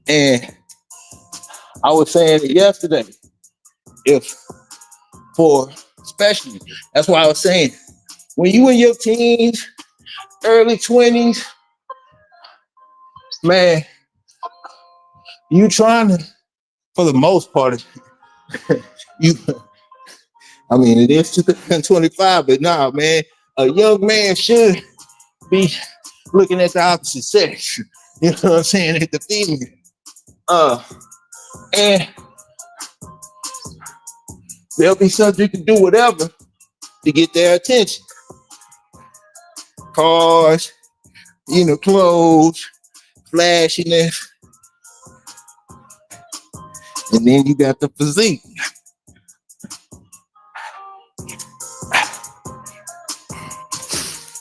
and I was saying it yesterday, especially, that's why I was saying, when you in your teens, early 20s, man, you trying to, for the most part, it is 2025, but nah, man, a young man should be looking at the opposite sex. You know what I'm saying? At the female. And there'll be something you can do whatever to get their attention. Cars, clothes, flashiness. And then you got the physique.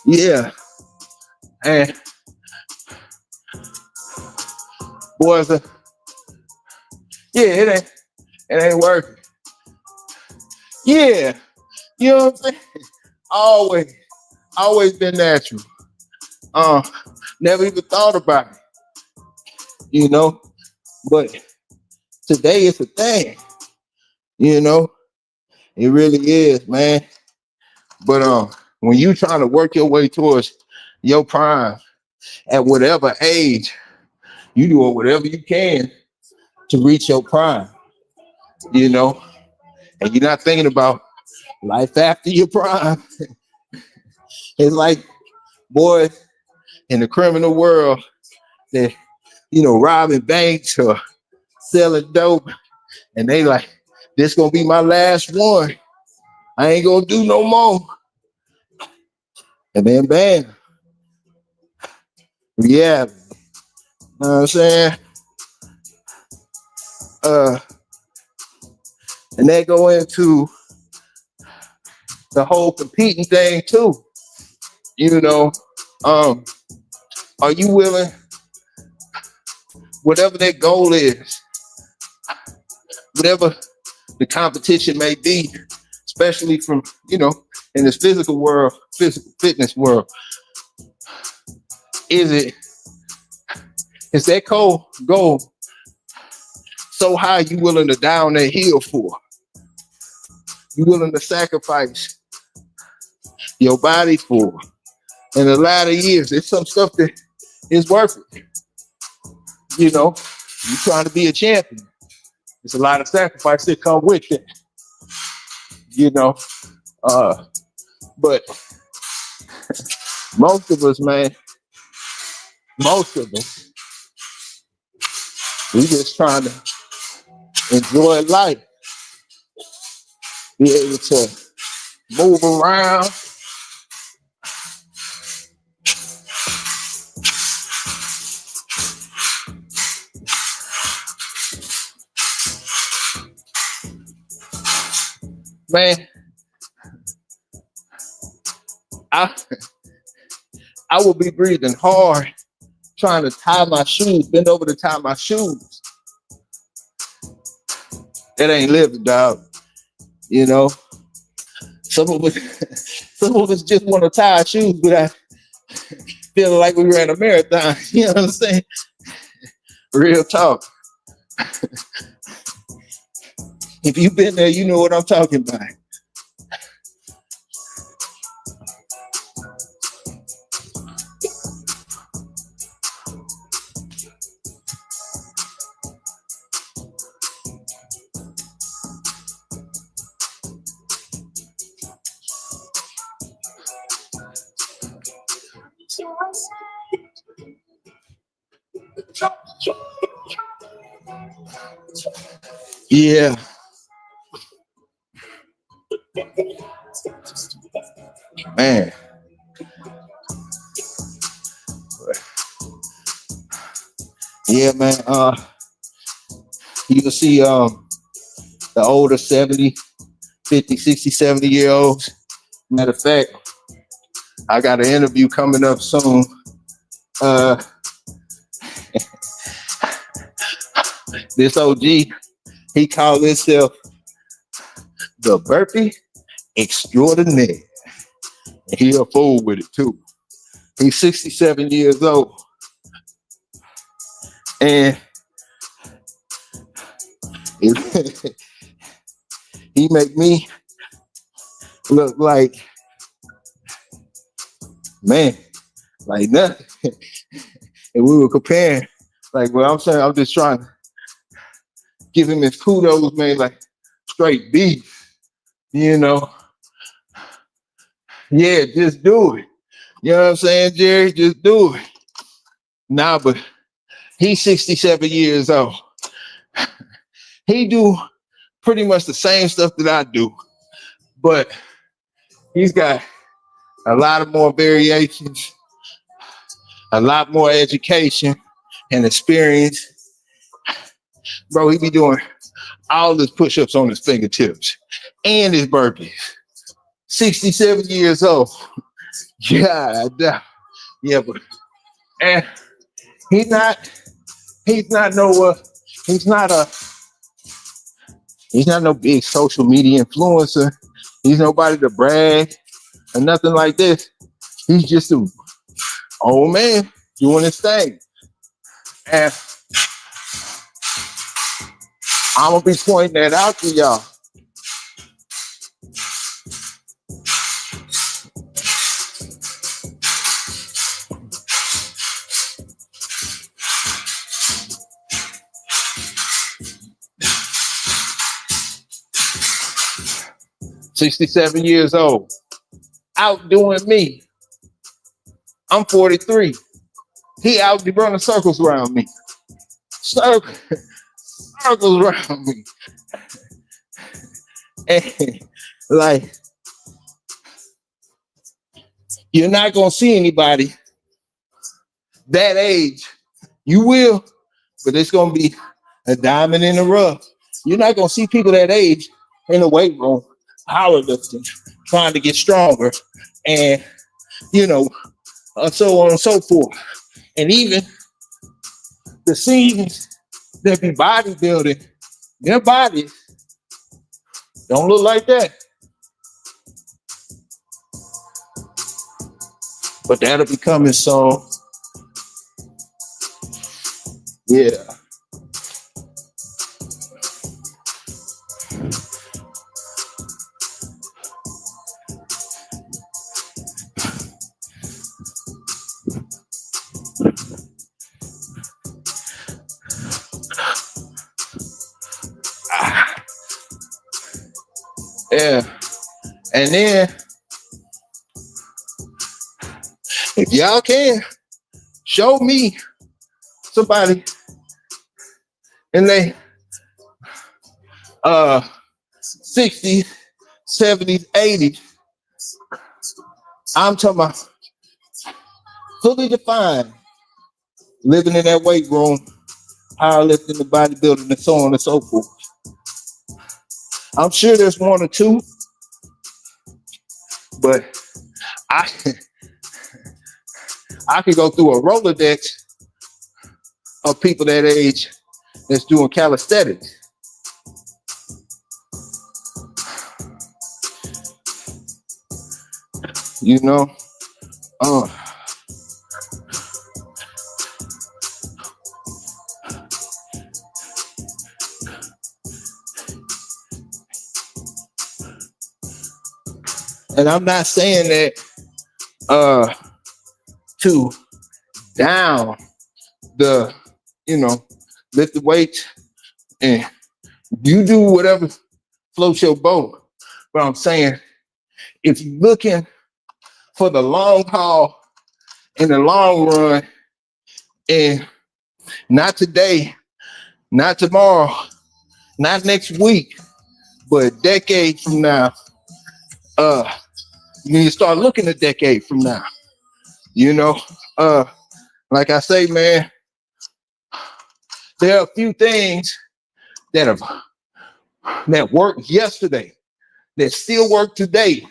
Yeah. And boys are, it ain't working. Yeah. You know what I'm saying? Always been natural. Never even thought about it, but today it's a thing, it really is, man. But when you trying to work your way towards your prime at whatever age, you doing whatever you can to reach your prime, and you're not thinking about life after your prime. It's like boys in the criminal world that, robbing banks or selling dope, and they like, this gonna be my last one. I ain't gonna do no more. And then bam. Yeah. You know what I'm saying? And they go into the whole competing thing too. Are you willing, whatever that goal is, whatever the competition may be, especially from, in this physical world, physical fitness world, is that goal so high you willing to down that hill for? You willing to sacrifice your body for? In a lot of years, there's some stuff that is worth it. You trying to be a champion. There's a lot of sacrifice that come with it. But most of us, we just trying to enjoy life. Be able to move around. Man, I will be breathing hard, trying to tie my shoes, bend over to tie my shoes. That ain't living, dog. Some of us just want to tie our shoes without feeling like we ran a marathon. You know what I'm saying? Real talk. If you've been there, you know what I'm talking about. Yeah. Man. Yeah, man. You can see the older 70, 50, 60, 70-year-olds. Matter of fact, I got an interview coming up soon. This OG, he called himself the burpee extraordinaire. And he a fool with it too. He's 67 years old. And he make me look like, man, like nothing. And we were comparing, like, well, I'm saying, I'm just trying to give him his kudos, man, like straight beef, Yeah, just do it. You know what I'm saying, Jerry? Just do it. Nah, but he's 67 years old. He do pretty much the same stuff that I do, but he's got a lot of more variations, a lot more education and experience. Bro, he be doing all his push-ups on his fingertips and his burpees. 67 years old. Yeah, yeah, but and he's not no big social media influencer. He's nobody to brag or nothing like this. He's just an old man doing his thing. And I'm gonna be pointing that out to y'all. "67 years old, outdoing me. I'm 43. He out running circles around me. Circles around me. And like, you're not gonna see anybody that age. You will, but it's gonna be a diamond in the rough. You're not gonna see people that age in the weight room, powerlifting, trying to get stronger, and so on and so forth. And even the scenes that be bodybuilding, their bodies don't look like that. But that'll be coming soon. Yeah. Yeah. And then, if y'all can, show me somebody in their 60s, 70s, 80s. I'm talking about fully defined, living in that weight room, powerlifting, the bodybuilding, and so on and so forth. I'm sure there's one or two, but I could go through a Rolodex of people that age that's doing calisthenics. You know, and I'm not saying that to down the, lift the weights and you do whatever floats your boat. But I'm saying, if you're looking for the long haul in the long run, and not today, not tomorrow, not next week, but a decade from now, you need to start looking a decade from now. Like I say, man, there are a few things that worked yesterday that still work today.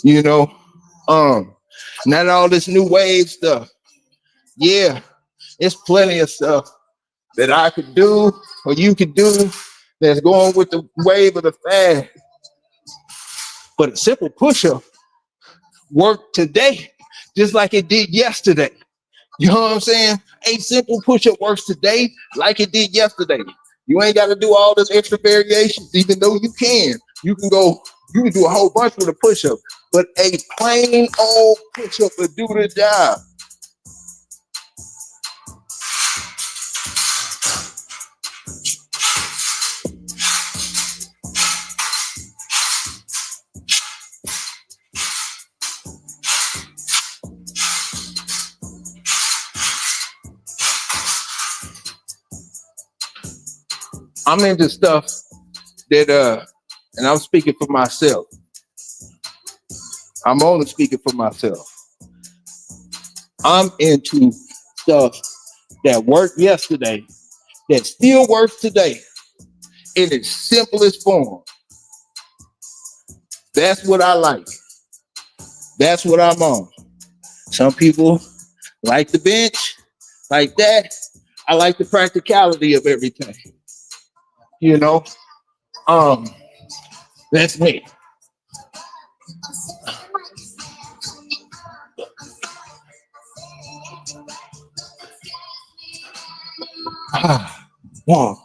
Not all this new wave stuff. Yeah, it's plenty of stuff that I could do or you could do that's going with the wave of the fad. But a simple push-up worked today just like it did yesterday. You know what I'm saying? A simple push-up works today like it did yesterday. You ain't got to do all this extra variations, even though you can. You can do a whole bunch with a push-up, but a plain old push-up will do the job. I'm into stuff that and I'm speaking for myself. I'm only speaking for myself. I'm into stuff that worked yesterday, that still works today in its simplest form. That's what I like. That's what I'm on. Some people like the bench, like that. I like the practicality of everything. You know, that's me. One.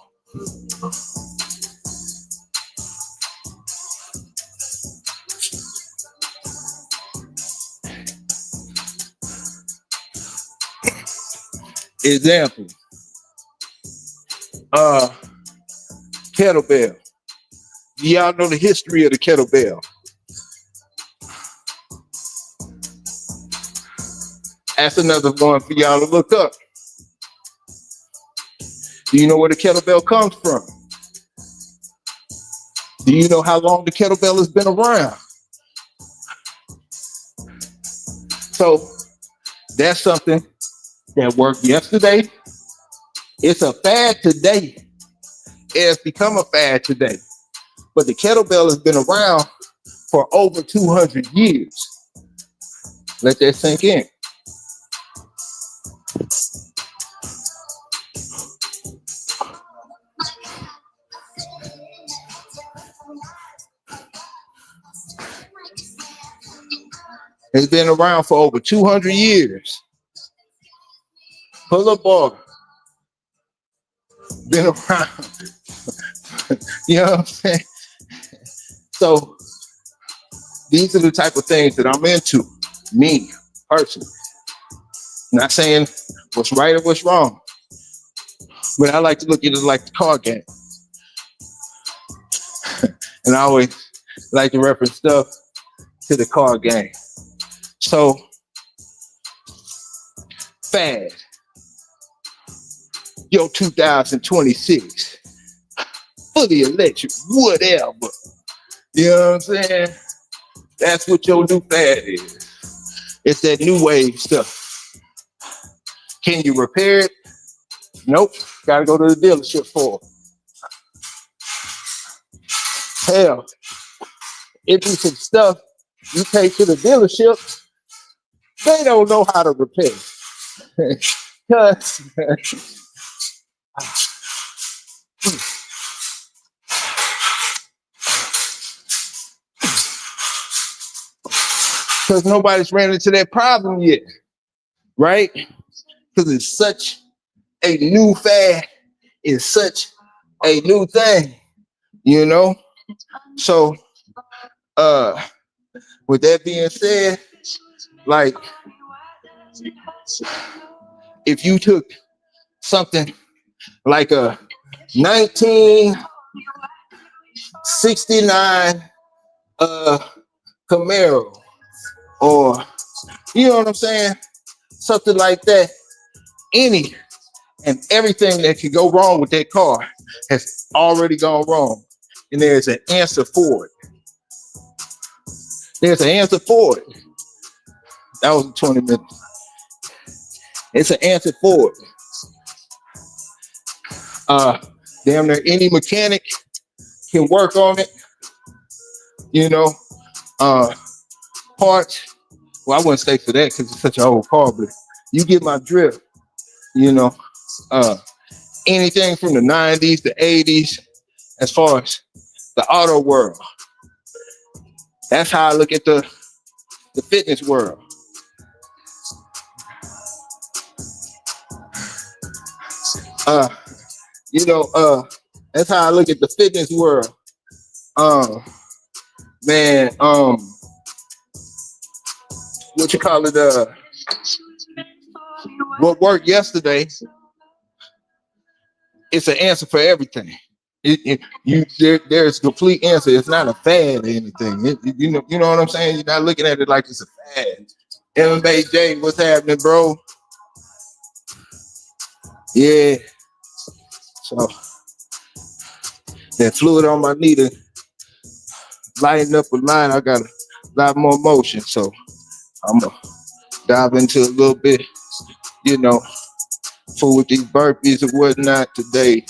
Example. Kettlebell. Y'all know the history of the kettlebell. That's another one for y'all to look up. Do you know where the kettlebell comes from? Do you know how long the kettlebell has been around? So that's something that worked yesterday. It's a fad today. It's become a fad today. But the kettlebell has been around for over 200 years. Let that sink in. It's been around for over 200 years. Pull-up bar. Been around. You know what I'm saying? So these are the type of things that I'm into, me, personally. Not saying what's right or what's wrong, but I like to look at it like the card game. And I always like to reference stuff to the card game. So, fad. Yo, 2026. Fully electric, whatever. You know what I'm saying? That's what your new fad is. It's that new wave stuff. Can you repair it? Nope. Gotta go to the dealership for it. Hell, it be some stuff you take to the dealership, they don't know how to repair. Because nobody's ran into that problem yet, right? Because it's such a new fad, it's such a new thing, you know? So, with that being said, like, if you took something like a 1969 Camaro, or you know what I'm saying, something like that, any and everything that could go wrong with that car has already gone wrong, and there's an answer for it. There's an answer for it. That was 20 minutes. It's an answer for it. Damn near any mechanic can work on it. You know, parts. Well, I wouldn't say for that because it's such an old car, but you get my drift. You know, anything from the 90s, the 80s, as far as the auto world. That's how I look at the fitness world. You know, that's how I look at the fitness world. Man, what you call it? What worked yesterday, it's an answer for everything. There's a complete answer. It's not a fad or anything. You know what I'm saying? You're not looking at it like it's a fad. MMA J, what's happening, bro? Yeah. So that fluid on my knee to lighten up a line. I got a lot more motion, so I'm gonna dive into a little bit, you know, fool with these burpees and whatnot today.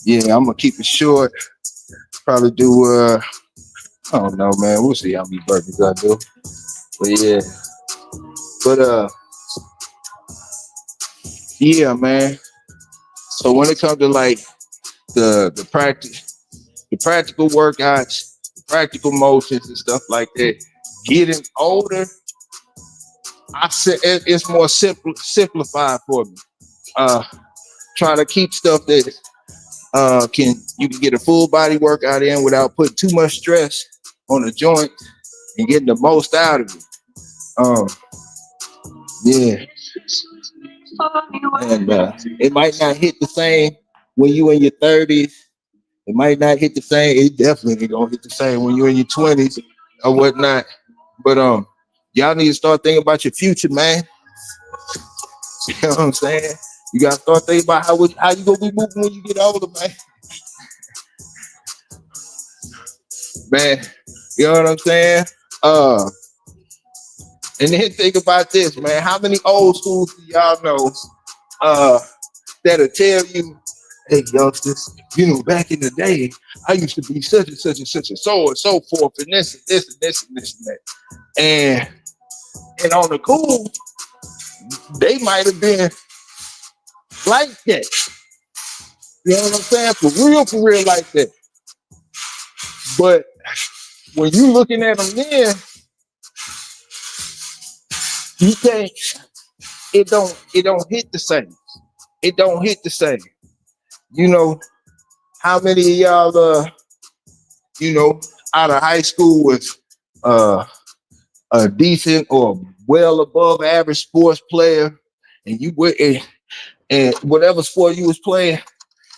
Yeah, I'm gonna keep it short. Probably do I don't know, man. We'll see how many burpees I do. But yeah. But yeah, man. So when it comes to like the practical workouts, the practical motions and stuff like that, getting older, I said it's more simplified for me. Trying to keep stuff that you can get a full body workout in without putting too much stress on the joint and getting the most out of it. Yeah, and it might not hit the same when you in your 30s. It might not hit the same. It definitely ain't gonna hit the same when you're in your 20s or whatnot. But y'all need to start thinking about your future, man. You know what I'm saying? You gotta start thinking about how you gonna be moving when you get older, man. Man, you know what I'm saying? And then think about this, man. How many old schools do y'all know that'll tell you, hey, youngsters, you know, back in the day, I used to be such and such and such and so and so forth, and this and this and this and this and that. And on the cool, they might have been like that. You know what I'm saying? For real like that. But when you looking at them then, you can't, it don't hit the same. It don't hit the same. You know, how many of y'all you know, out of high school was a decent or well above average sports player, and you were and whatever sport you was playing,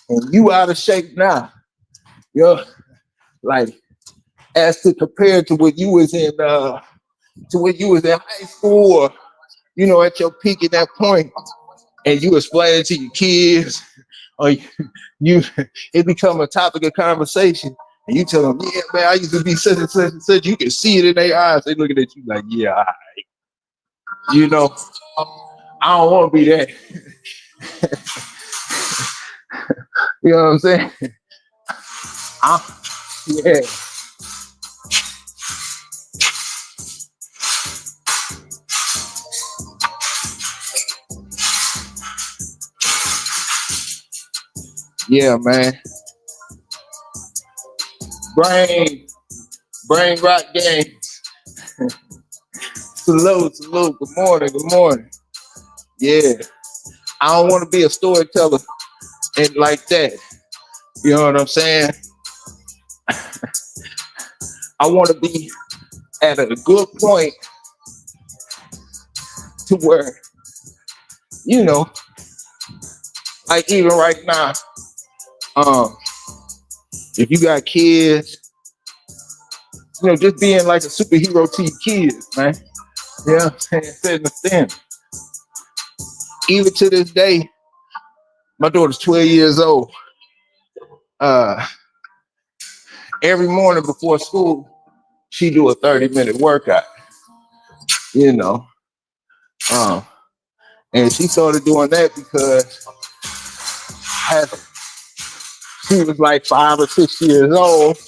and you out of shape now. You know, like as to compare to when you was in high school, or you know, at your peak at that point, and you explain it to your kids, or you it become a topic of conversation, and you tell them, yeah, man, I used to be such and such and such. You can see it in their eyes. They looking at you like, yeah, all right. You know, I don't want to be that. You know what I'm saying? Yeah. Yeah, man. Brain rock game. Salute. Good morning. Yeah. I don't want to be a storyteller and like that. You know what I'm saying? I want to be at a good point to where, you know, like even right now, if you got kids, you know, just being like a superhero to your kids, man. You know what I'm saying? Setting the standard. Even to this day, my daughter's 12 years old. Every morning before school, she do a 30-minute workout, you know. And she started doing that because she was like 5 or 6 years old.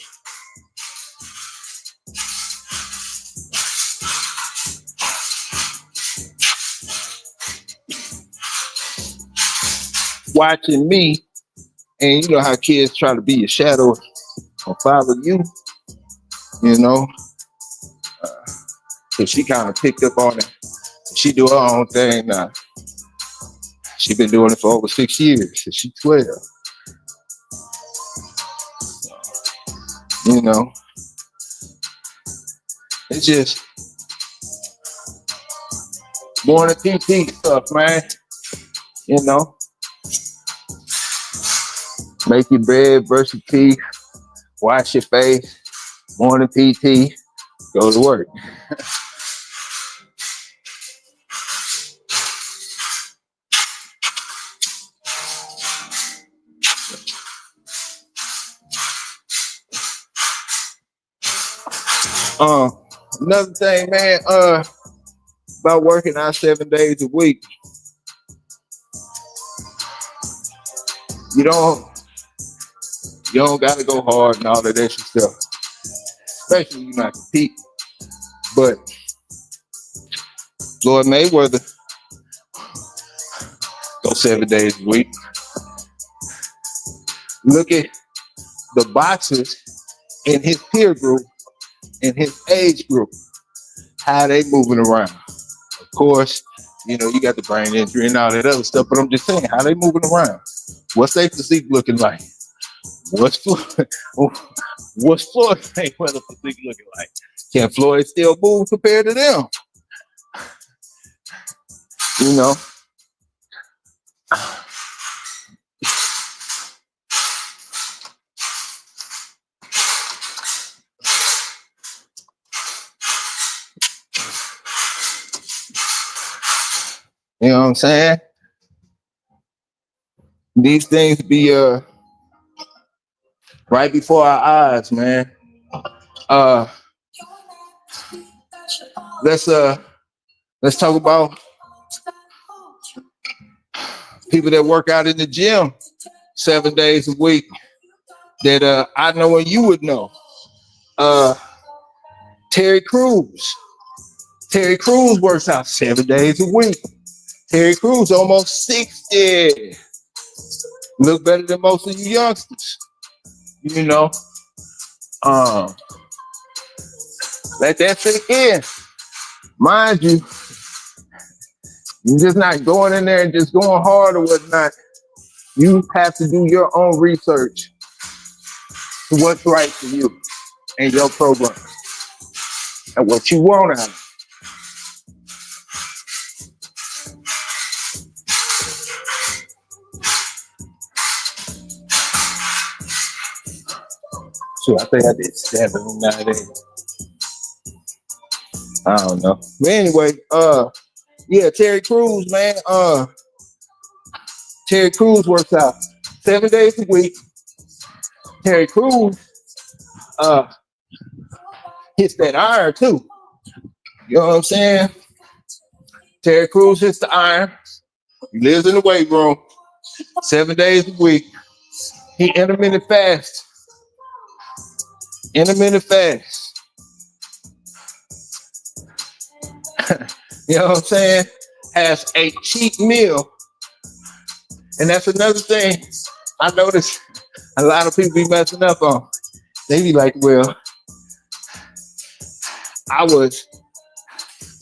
Watching me, and you know how kids try to be a shadow or follow you, you know. So she kind of picked up on it. She do her own thing now. She been doing it for over 6 years. So she's 12. You know, it's just morning PT stuff, man. You know, make your bed, brush your teeth, wash your face, morning PT, go to work. Another thing, man, about working out 7 days a week, you don't gotta go hard and all of that extra stuff, especially when you're not competing. But Floyd Mayweather go 7 days a week. Look at the boxers in his peer group, in his age group, how they moving around. Of course, you know, you got the brain injury and all that other stuff, but I'm just saying, how they moving around? What's their physique looking like? What's Floyd Mayweather physique looking like? Can Floyd still move compared to them? You know? You know what I'm saying? These things be right before our eyes, man. Let's talk about people that work out in the gym 7 days a week that I know and you would know. Terry Crews. Terry Crews works out 7 days a week. Terry Crews almost 60. Look better than most of you youngsters. You know. Let that sink in. Mind you, you're just not going in there and just going hard or whatnot. You have to do your own research to what's right for you and your program and what you want out of it. So I think I did 7 or 9 days. I don't know. But anyway, yeah, Terry Crews, man. Terry Crews works out 7 days a week. Terry Crews hits that iron too. You know what I'm saying? Terry Crews hits the iron. He lives in the weight room 7 days a week. He intermittent fast. Intermittent fast. You know what I'm saying? Has a cheat meal. And that's another thing I noticed a lot of people be messing up on. They be like, well, I was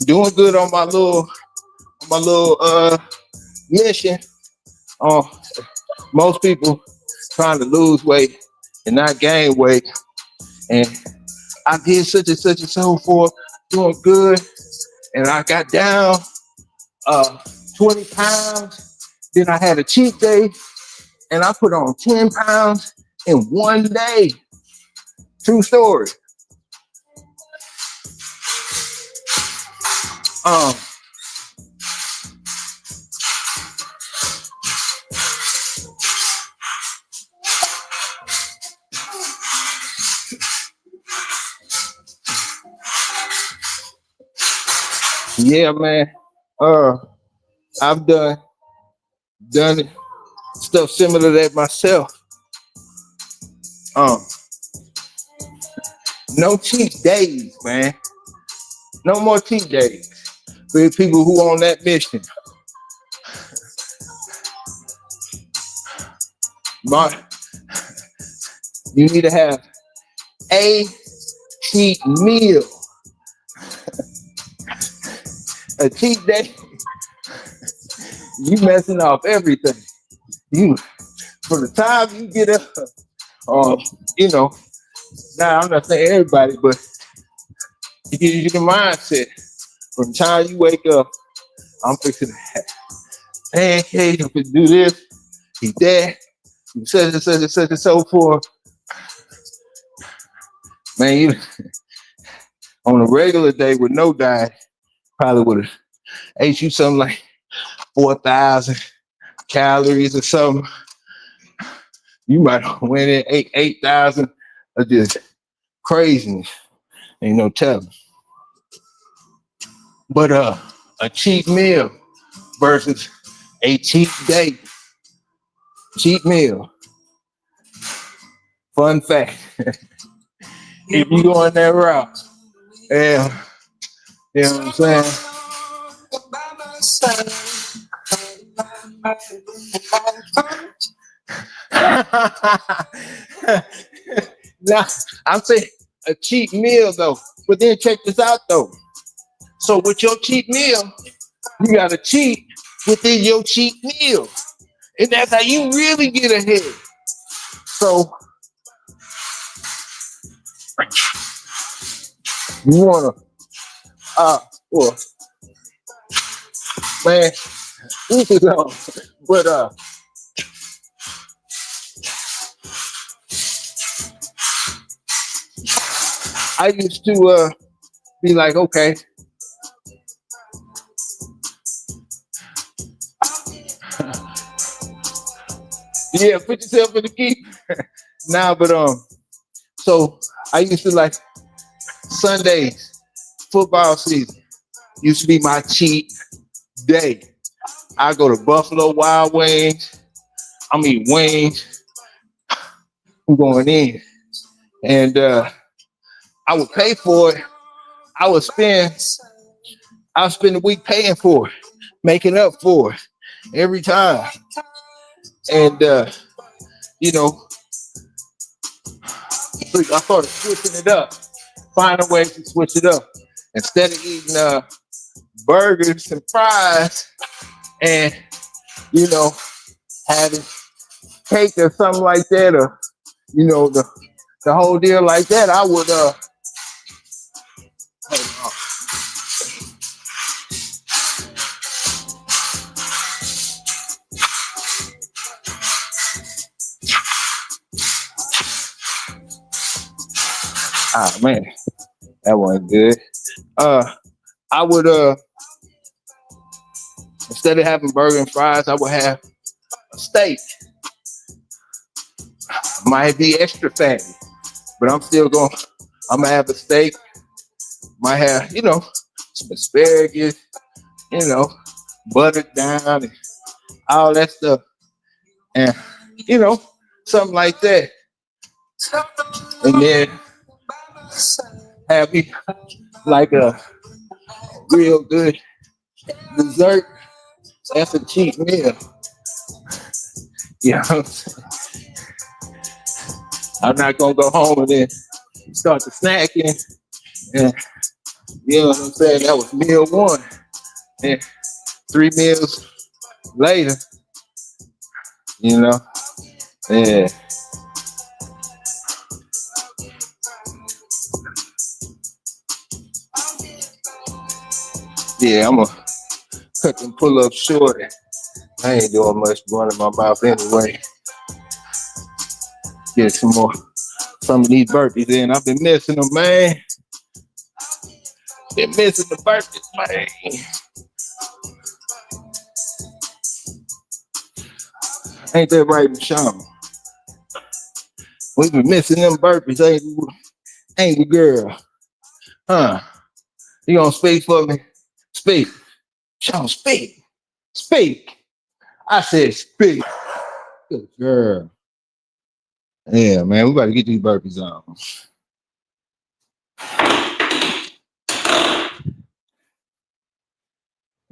doing good on my little mission. Most people trying to lose weight and not gain weight. And I did such and so forth, doing good. And I got down 20 pounds. Then I had a cheat day and I put on 10 pounds in 1 day. True story. Yeah, man. I've done stuff similar to that myself. No cheat days, man. No more cheat days for people who on that mission. You need to have a cheat meal. A cheat day, you messing off everything. You, from the time you get up, you know, now I'm not saying everybody, but it gives you the mindset. From the time you wake up, I'm fixing to have pancakes, I'm fixing to do this, eat that, such and so forth. Man, you on a regular day with no diet, probably would have ate you something like 4,000 calories or something. You might have went in, ate 8,000 of just craziness. Ain't no telling. But a cheap meal versus a cheap day. Cheap meal. Fun fact. If you go on that route, yeah, you know what I'm saying? Now, I'm saying a cheap meal though, but then check this out though. So with your cheap meal, you got to cheat within your cheap meal, and that's how you really get ahead. So you wanna, well, man, you know, but I used to be like, okay, yeah, put yourself in the keep. Nah, but so I used to like Sundays, football season used to be my cheat day. I go to Buffalo Wild Wings. I mean wings. I'm going in, and I would pay for it. I would spend the week paying for it, making up for it every time. And you know, so I started switching it up, finding ways to switch it up. Instead of eating burgers and fries and, you know, having cake or something like that, or, you know, the whole deal like that, I would man, that wasn't good. I would instead of having burger and fries, I would have a steak. Might be extra fatty, but I'm gonna have a steak. Might have, you know, some asparagus, you know, buttered down and all that stuff. And, you know, something like that. And then have me like a real good dessert. That's a cheap meal. You know what I'm saying? I'm not gonna go home and then start the snacking. And you know what I'm saying? That was meal one. And 3 meals later, you know, yeah. Yeah, I'm gonna cut them pull-ups short. I ain't doing much running my mouth anyway. Get some of these burpees in. I've been missing them, man. Been missing the burpees, man. Ain't that right, Michelle? We've been missing them burpees, ain't we, girl? Huh? You gonna speak for me? Speak. Sean, speak. Speak. I said speak. Good girl. Yeah, man, we gotta get these burpees on.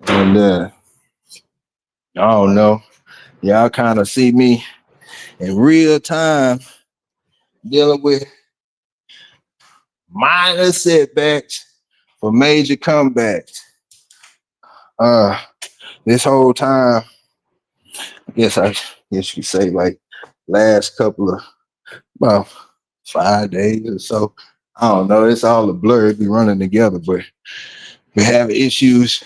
And I don't know. Y'all kind of see me in real time dealing with minor setbacks for major comebacks. This whole time, I guess you could say like last couple of about 5 days or so. I don't know. It's all a blur. It be running together, but we have issues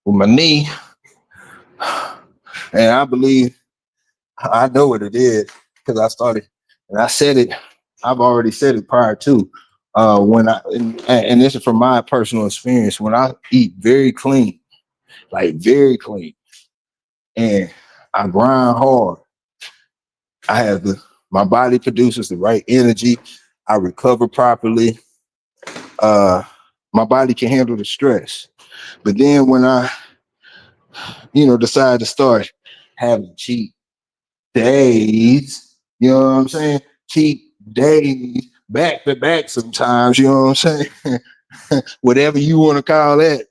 with my knee. And I believe I know what it is because I started, and I said it, I've already said it prior to when and this is from my personal experience, when I eat very clean, like very clean, and I grind hard, I have my body produces the right energy, I recover properly, my body can handle the stress. But then when I, decide to start having cheat days, you know what I'm saying? Cheat days, back to back sometimes, you know what I'm saying? Whatever you want to call that.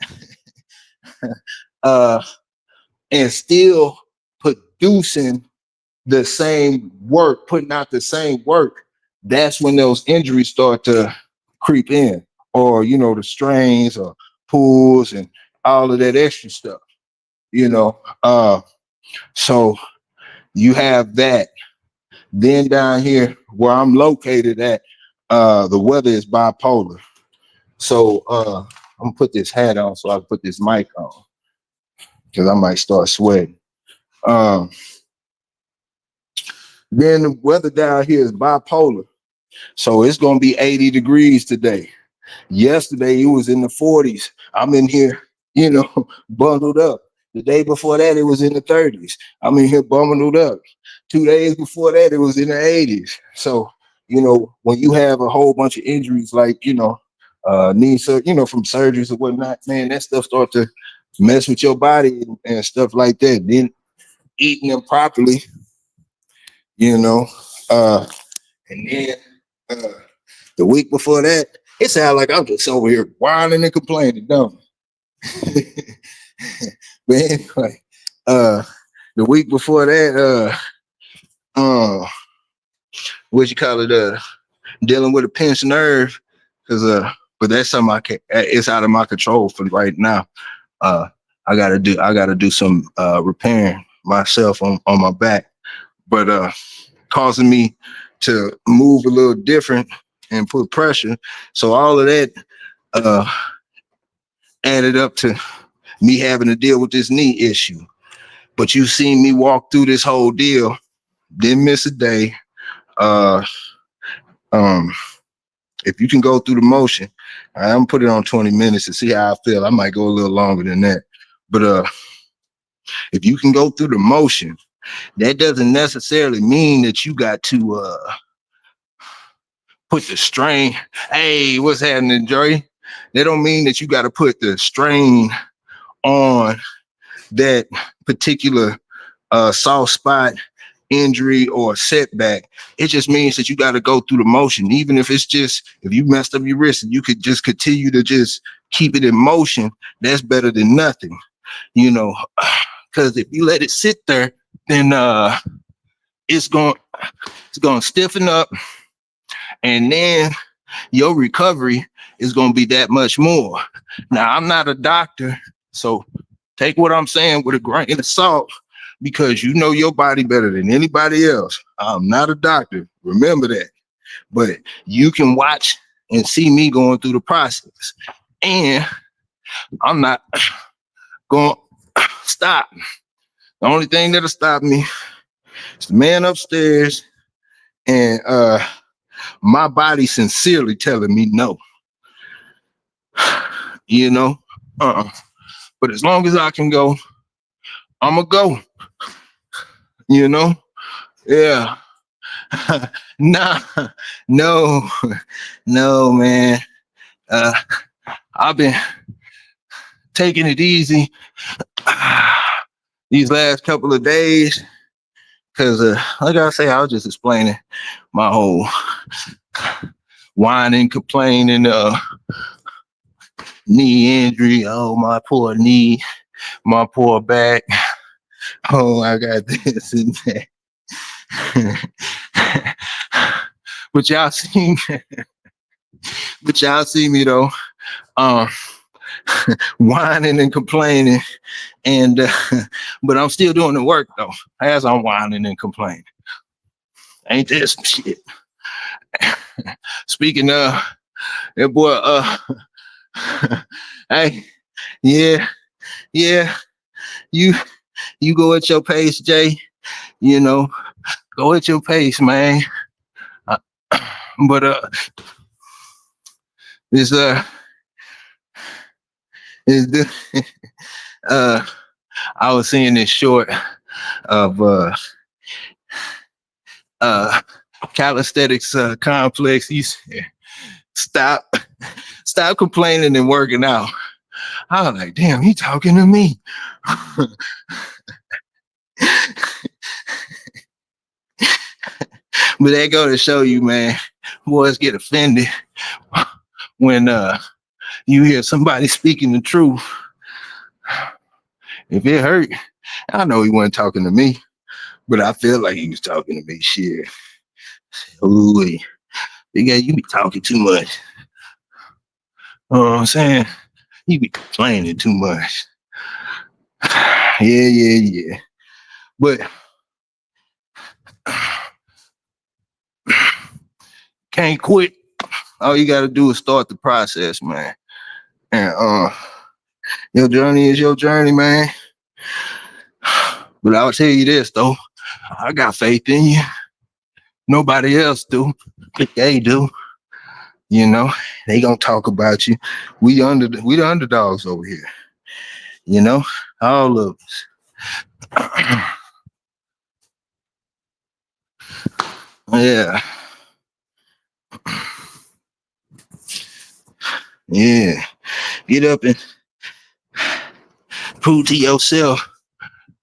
And still producing the same work, putting out the same work, that's when those injuries start to creep in, or the strains or pulls and all of that extra stuff. So you have that. Then down here where I'm located at, the weather is bipolar. So I'm gonna put this hat on so I can put this mic on because I might start sweating. Then the weather down here is bipolar. So it's gonna be 80 degrees today. Yesterday it was in the 40s. I'm in here, bundled up. The day before that it was in the 30s. I'm in here bundled up. 2 days before that it was in the 80s. So, when you have a whole bunch of injuries like, knee, from surgeries or whatnot, man, that stuff starts to mess with your body and stuff like that. Then eating them properly, and then the week before that, it sounds like I'm just over here whining and complaining, don't it? But anyway, the week before that, what you call it, dealing with a pinched nerve, but that's something it's out of my control for right now. I gotta do some repairing myself on my back, but causing me to move a little different and put pressure. So all of that added up to me having to deal with this knee issue. But you've seen me walk through this whole deal, didn't miss a day. If you can go through the motion, I'm gonna put it on 20 minutes to see how I feel. I might go a little longer than that. But if you can go through the motion, that doesn't necessarily mean that you got to put the strain. Hey, what's happening, Joey? That don't mean that you got to put the strain on that particular soft spot, injury, or setback. It just means that you got to go through the motion. Even if if you messed up your wrist and you could just continue to just keep it in motion, that's better than nothing, because if you let it sit there, then it's going to stiffen up, and then your recovery is going to be that much more. Now, I'm not a doctor, so take what I'm saying with a grain of salt, because you know your body better than anybody else. I'm not a doctor, remember that. But you can watch and see me going through the process. And I'm not going to stop. The only thing that'll stop me is the man upstairs and my body sincerely telling me no. But as long as I can go, I'ma go. Yeah. No, man. I've been taking it easy these last couple of days because, like I say, I was just explaining my whole whining, complaining, knee injury. Oh, my poor knee, my poor back. Oh, I got this and that. But y'all see me though, whining and complaining, and but I'm still doing the work though, as I'm whining and complaining. Ain't this some shit? Speaking of that boy, hey, yeah, you go at your pace, Jay. Go at your pace, man. But this I was seeing this short of calisthenics complex. He said, stop Stop complaining and working out. I was like, damn, he talking to me. But that go to show you, man, boys get offended when you hear somebody speaking the truth. If it hurt, I know he wasn't talking to me, but I feel like he was talking to me. Shit. Ooh, yeah, you be talking too much. You know what I'm saying? You be complaining too much. Yeah. But can't quit. All you gotta do is start the process, man. And your journey is your journey, man. But I'll tell you this though, I got faith in you. Nobody else do. They do. You know, they gonna talk about you. We the underdogs over here. You know, all of us. Yeah. Yeah. Get up and prove to yourself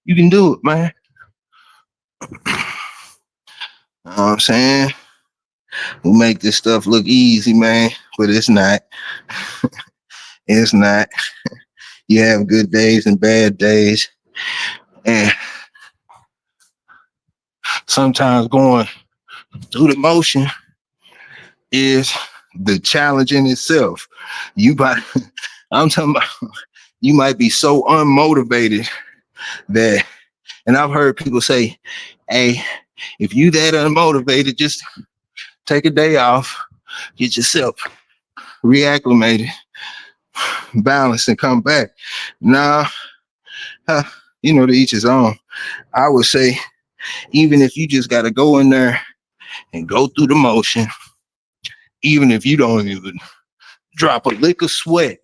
you can do it, man. You know what I'm saying? We make this stuff look easy, man, but it's not. It's not. You have good days and bad days. And sometimes going through the motion is the challenge in itself. I'm talking about, you might be so unmotivated that, and I've heard people say, hey, if you that unmotivated, just take a day off, get yourself reacclimated, balance, and come back. Nah, you know, to each his own. I would say, even if you just got to go in there and go through the motion, even if you don't even drop a lick of sweat,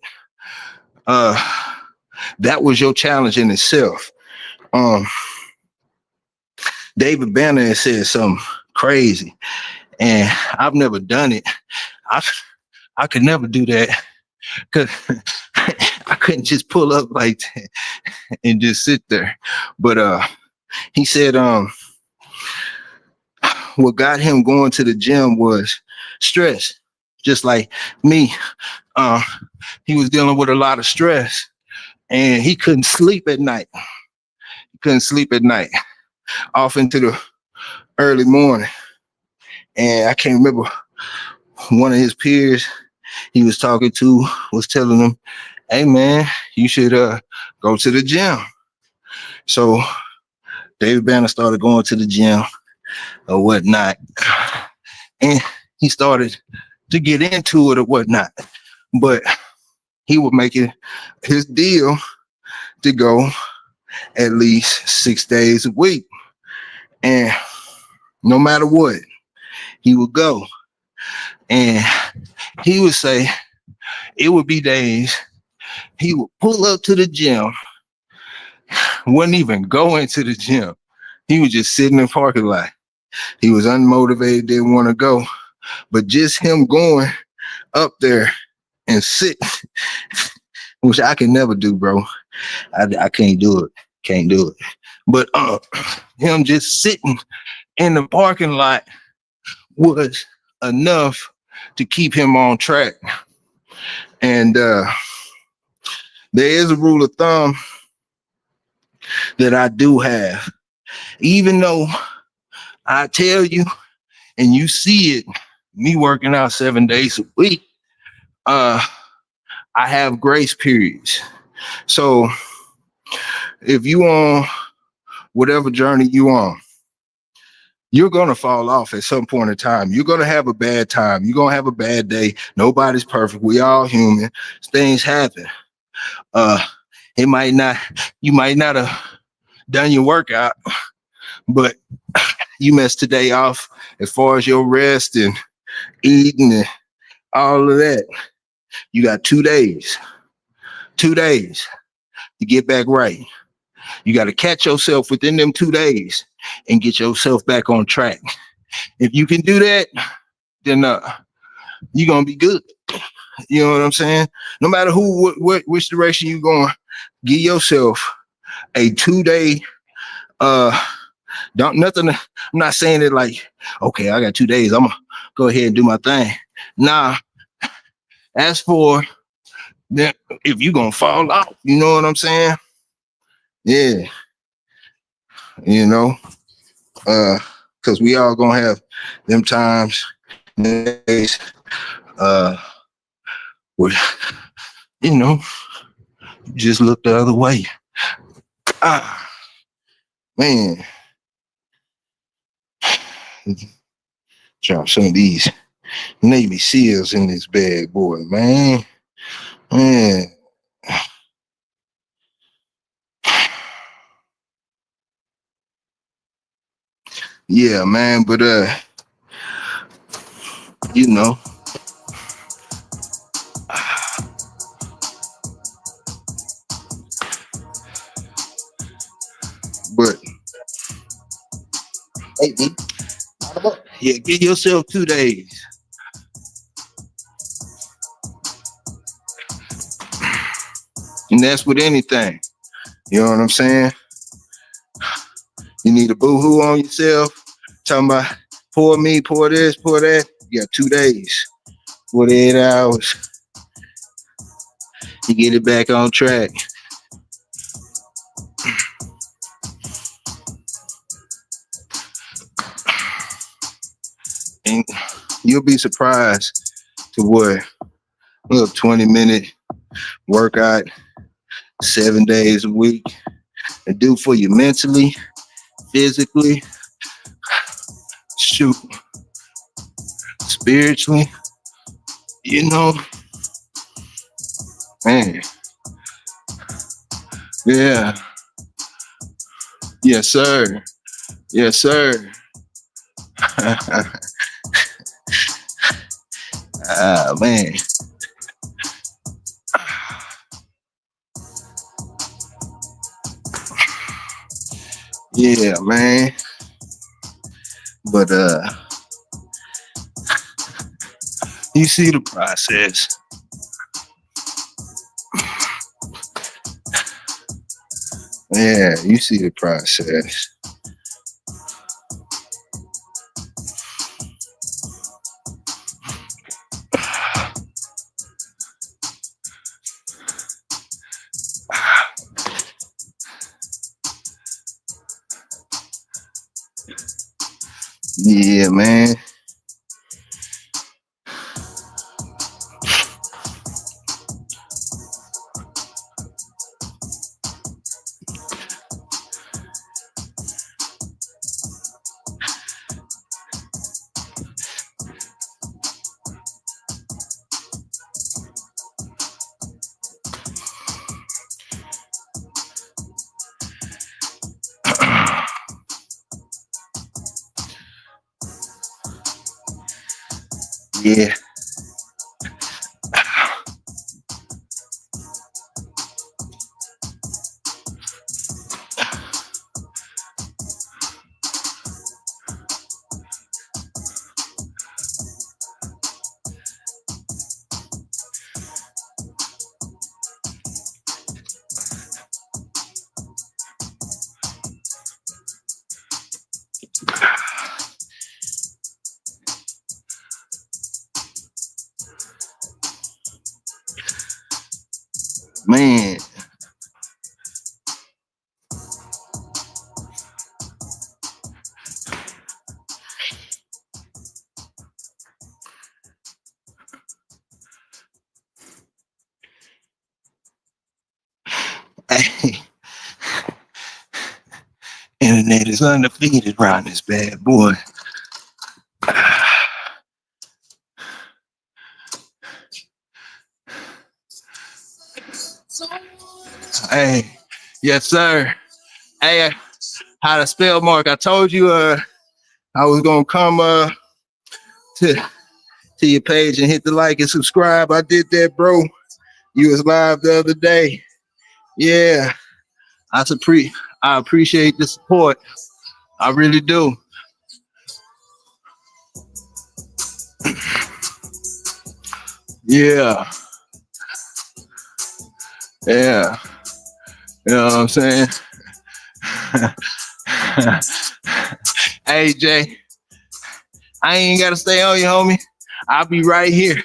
that was your challenge in itself. David Banner has said something crazy, and I've never done it. I could never do that because I couldn't just pull up like that and just sit there. But he said what got him going to the gym was stress, just like me. He was dealing with a lot of stress, and he couldn't sleep at night. Off into the early morning. And I can't remember, one of his peers he was talking to was telling him, hey man, you should go to the gym. So David Banner started going to the gym or whatnot. And he started to get into it or whatnot. But he would make it his deal to go at least 6 days a week. And no matter what, he would go. And he would say it would be days he would pull up to the gym, wouldn't even go into the gym. He was just sitting in the parking lot. He was unmotivated, didn't want to go. But just him going up there and sit, which I can never do, bro. I can't do it. Can't do it. But him just sitting in the parking lot was enough to keep him on track. And there is a rule of thumb that I do have. Even though I tell you and you see it, me working out 7 days a week, I have grace periods. So if you on whatever journey you on, you're going to fall off at some point in time. You're going to have a bad time. You're going to have a bad day. Nobody's perfect. We all human. Things happen. You might not have done your workout, but you messed today off as far as your rest and eating and all of that. You got 2 days. 2 days to get back right. You got to catch yourself within them 2 days and get yourself back on track. If you can do that, then you're going to be good. You know what I'm saying? No matter which direction you going, give yourself a 2 day. Don't nothing. I'm not saying it like, okay, I got 2 days. I'm gonna go ahead and do my thing. Nah. As for then, if you gonna fall out, you know what I'm saying? Yeah. You know, because we all gonna have them times, days, where you know, just look the other way. Ah, man. Drop some of these Navy SEALs in this bad boy, man. Man. Yeah, man, but you know. But hey, B, yeah, give yourself 2 days. And that's with anything. You know what I'm saying? You need a boo-hoo on yourself. Talking about pour me, pour this, pour that. You got 2 days, 48 hours. You get it back on track. And you'll be surprised to what a little 20-minute workout 7 days a week and do for you mentally, physically, shoot, spiritually, you know, man. Yeah. Yes, sir. Yes, sir. Ah, man. Yeah, man. But you see the process. Yeah, you see the process. Yeah, man. Yeah. Man. Hey. Internet is undefeated around this bad boy. Hey, yes, sir. Hey, how to spell Mark? I told you I was gonna come to your page and hit the like and subscribe. I did that, bro. You was live the other day. Yeah, I appreciate the support. I really do. Yeah. Yeah. You know what I'm saying? Hey, Jay, I ain't got to stay on you, homie. I'll be right here.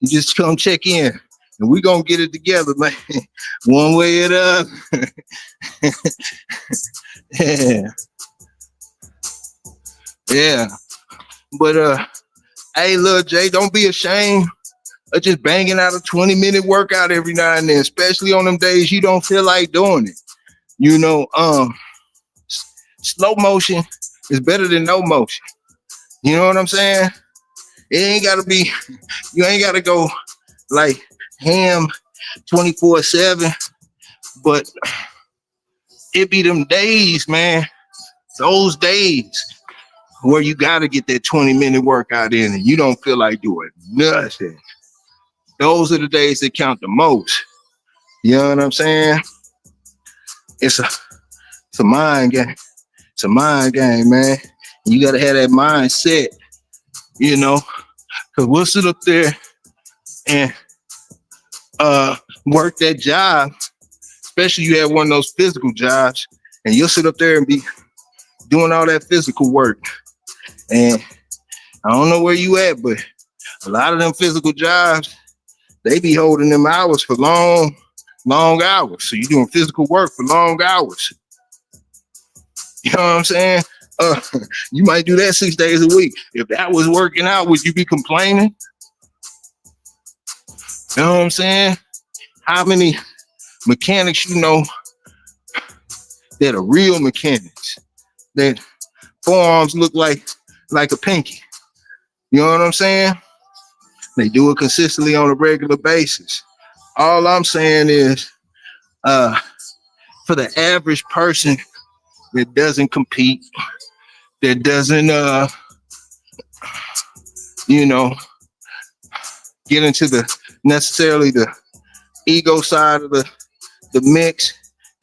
You just come check in. And we going to get it together, man. One way or the other. Yeah. Yeah. But, hey, little Jay, don't be ashamed of just banging out a 20-minute workout every now and then, especially on them days you don't feel like doing it. You know, slow motion is better than no motion. You know what I'm saying? It ain't gotta be, you ain't gotta go like ham 24/7, but it be them days, man. Those days where you gotta get that 20-minute workout in and you don't feel like doing nothing. Those are the days that count the most. You know what I'm saying? It's a mind game. It's a mind game, man. You gotta have that mindset, you know, because we'll sit up there and work that job, especially you have one of those physical jobs, and you'll sit up there and be doing all that physical work. And I don't know where you at, but a lot of them physical jobs, they be holding them hours for long hours. So you're doing physical work for long hours. You know what I'm saying? You might do that 6 days a week. If that was working out, would you be complaining? You know what I'm saying? How many mechanics you know that are real mechanics, that forearms look like a pinky? You know what I'm saying? They do it consistently on a regular basis. All I'm saying is, for the average person that doesn't compete, that doesn't, you know, get into necessarily the ego side of the mix.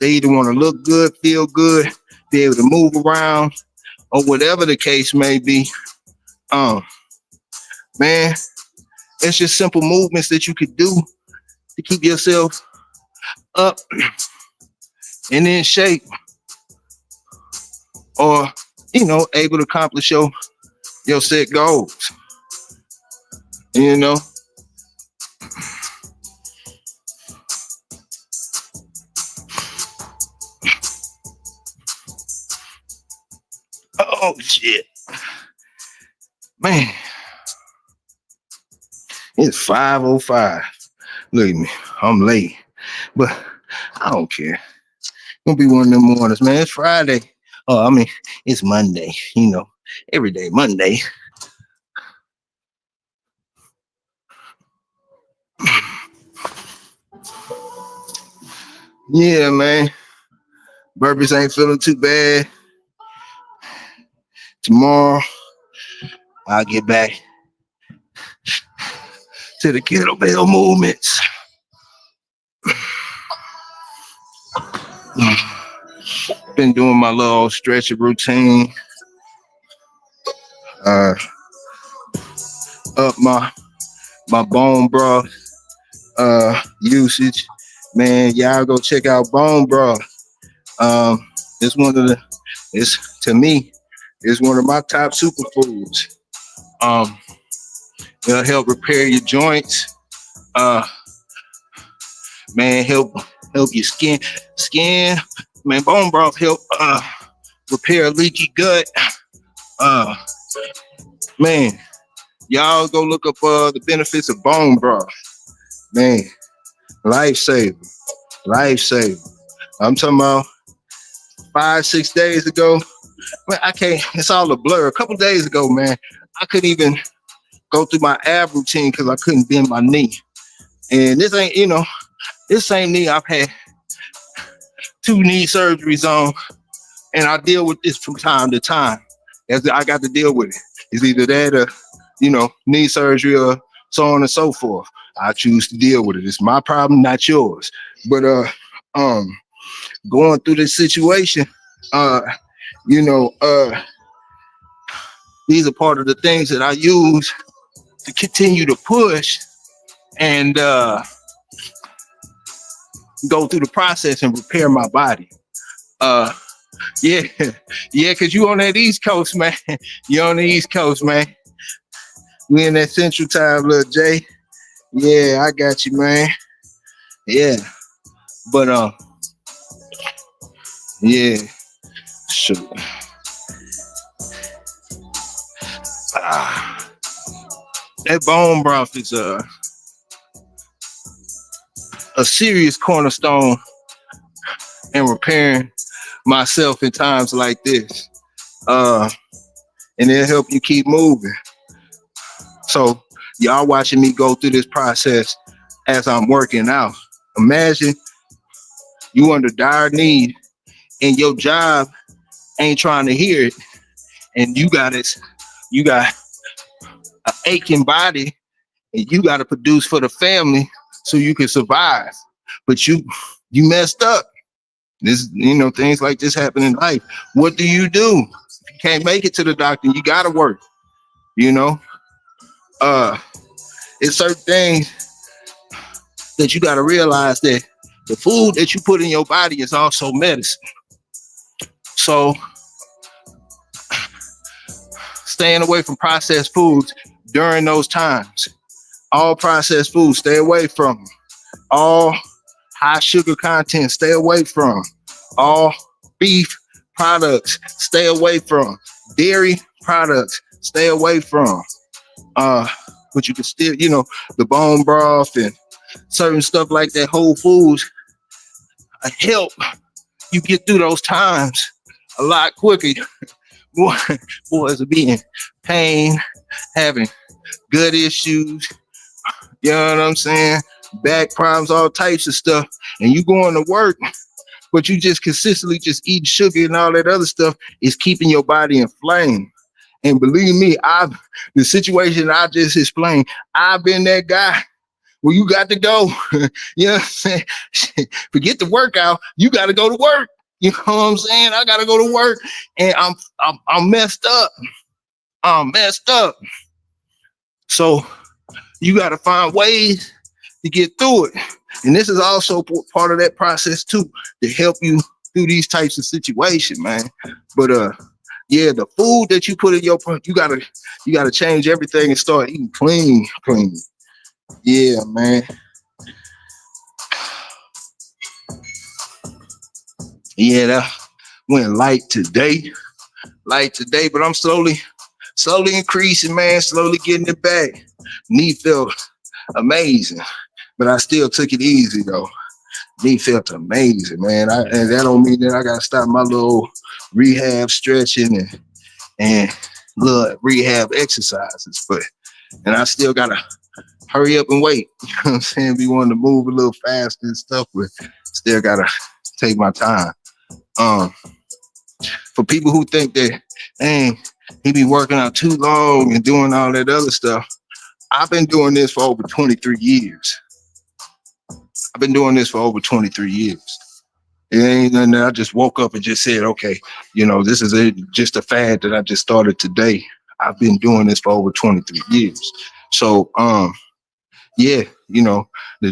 They either want to look good, feel good, be able to move around, or whatever the case may be. Man, it's just simple movements that you could do to keep yourself up and in shape, or, you know, able to accomplish your set goals. You know? Oh shit. Man. It's 5:05. Look at me. I'm late. But I don't care. It's gonna be one of them mornings, man. It's Friday. Oh, I mean, it's Monday, you know. Every day, Monday. Yeah, man. Burpees ain't feeling too bad. Tomorrow, I'll get back to the kettlebell movements. Been doing my little stretching routine. Up my bone broth usage. Man, y'all go check out bone broth. To me, it's one of my top superfoods. It'll help repair your joints. Man, help your skin. Man, bone broth help repair a leaky gut. Man, y'all go look up the benefits of bone broth. Man, lifesaver. I'm talking about 5-6 days ago. Man, I can't. It's all a blur. A couple days ago, man, I couldn't even go through my ab routine because I couldn't bend my knee. And this ain't, you know, this same knee I've had 2 knee surgeries on, and I deal with this from time to time. As I got to deal with it. It's either that or, you know, knee surgery or so on and so forth. I choose to deal with it. It's my problem, not yours. But going through this situation, you know, these are part of the things that I use to continue to push and go through the process and repair my body. Uh, yeah, yeah, cause you on that East Coast, man. You on the East Coast, man. We in that Central Time, little Jay. Yeah, I got you, man. Yeah, but yeah, sure. That bone broth is a serious cornerstone in repairing myself in times like this. And it'll help you keep moving. So y'all watching me go through this process as I'm working out. Imagine you under dire need and your job ain't trying to hear it, and you got an aching body, and you got to produce for the family so you can survive. But you messed up. This, things like this happen in life. What do? If you can't make it to the doctor, you gotta work. It's certain things that you gotta realize that the food that you put in your body is also medicine. So staying away from processed foods during those times. All processed foods, stay away from them. All high sugar content, stay away from. All beef products, stay away from. Dairy products, stay away from. But you can still, the bone broth and certain stuff like that, whole foods, help you get through those times a lot quicker. Boys are being pain, having gut issues, you know what I'm saying? Back problems, all types of stuff. And you going to work, but you just consistently just eating sugar and all that other stuff is keeping your body inflamed. And believe me, the situation I just explained, I've been that guy where you got to go. You know what I'm saying? Forget the workout, you got to go to work. You know what I'm saying? I got to go to work, and I'm messed up. I'm messed up. So you got to find ways to get through it. And this is also part of that process too, to help you through these types of situations, man. But yeah, the food that you put in your, you gotta change everything and start eating clean. Yeah, man. Yeah, that went light today, but I'm slowly increasing, man, slowly getting it back. Knee felt amazing, but I still took it easy though. Knee felt amazing, man. And that don't mean that I gotta stop my little rehab stretching and little rehab exercises, and I still gotta hurry up and wait. You know what I'm saying? Be wanting to move a little faster and stuff, but still gotta take my time. For people who think that, dang, he be working out too long and doing all that other stuff, I've been doing this for over 23 years. It ain't nothing that I just woke up and just said, okay, this is just a fad that I just started today. I've been doing this for over 23 years. So, yeah, the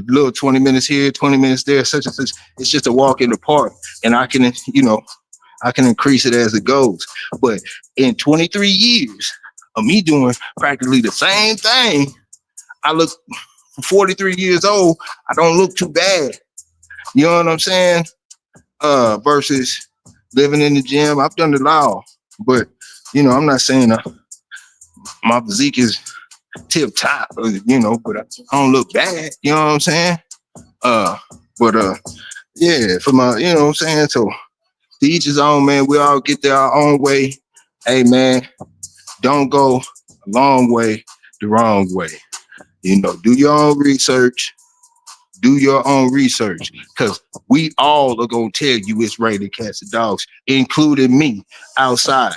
little 20 minutes here, 20 minutes there, such and such, it's just a walk in the park, and I can increase it as it goes. But in 23 years of me doing practically the same thing, I look 43 years old, I don't look too bad. You know what I'm saying? Versus living in the gym, I've done it all. But, I'm not saying my physique is tip top, but I don't look bad. You know what I'm saying? Yeah, for my, you know what I'm saying? So to each his own, man. We all get there our own way. Hey, man, don't go a long way the wrong way. Do your own research. Because we all are going to tell you it's raining cats and dogs, including me outside.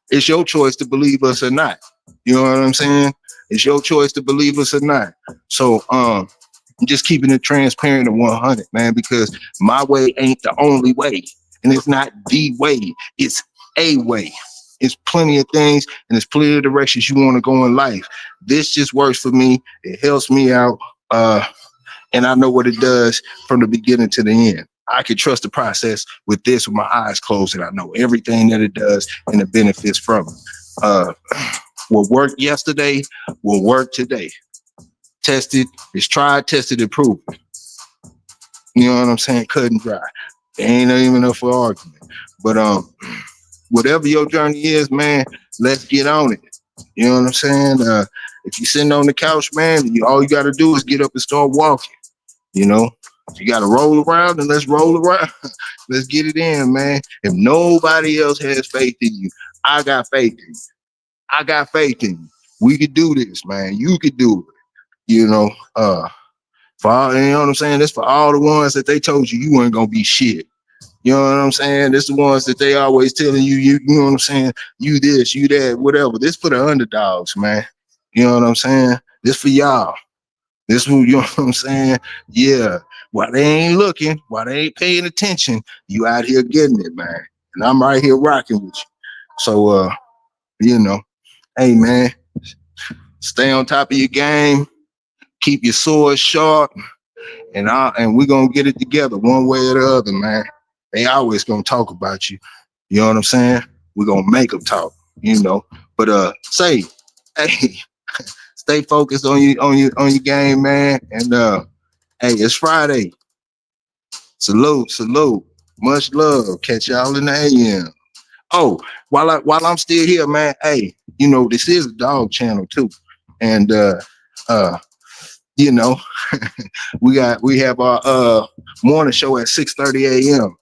It's your choice to believe us or not. You know what I'm saying? It's your choice to believe us or not. So I'm just keeping it transparent and 100, man, because my way ain't the only way. And it's not the way. It's a way. it's plenty of things and there's plenty of directions you want to go in life. This just works for me. It helps me out. And I know what it does from the beginning to the end. I can trust the process with this with my eyes closed, and I know everything that it does and the benefits from it. What worked yesterday will work today. Tested, it's tried, tested, and proven. You know what I'm saying? Cut and dry. Ain't even up for argument. But whatever your journey is, man, let's get on it. You know what I'm saying? If you're sitting on the couch, man, all you got to do is get up and start walking. You know, you got to roll around, and let's roll around. Let's get it in, man. If nobody else has faith in you, I got faith in you. I got faith in you. We could do this, man. You could do it. You know, for all, you know what I'm saying? This for all the ones that they told you weren't gonna be shit. You know what I'm saying? This the ones that they always telling you know what I'm saying? You this, you that, whatever. This for the underdogs, man. You know what I'm saying? This for y'all. This who, you know what I'm saying? Yeah. While they ain't looking, while they ain't paying attention, you out here getting it, man. And I'm right here rocking with you. So, you know, hey, man, stay on top of your game. Keep your sword sharp. And we're going to get it together one way or the other, man. They always going to talk about you. You know what I'm saying? We're going to make them talk, you know. But say, hey, stay focused on your game, man. And hey, it's Friday. Salute. Much love. Catch y'all in the AM. Oh, while I'm still here, man, hey, you know, this is a dog channel too. And you know, we have our morning show at 6:30 a.m.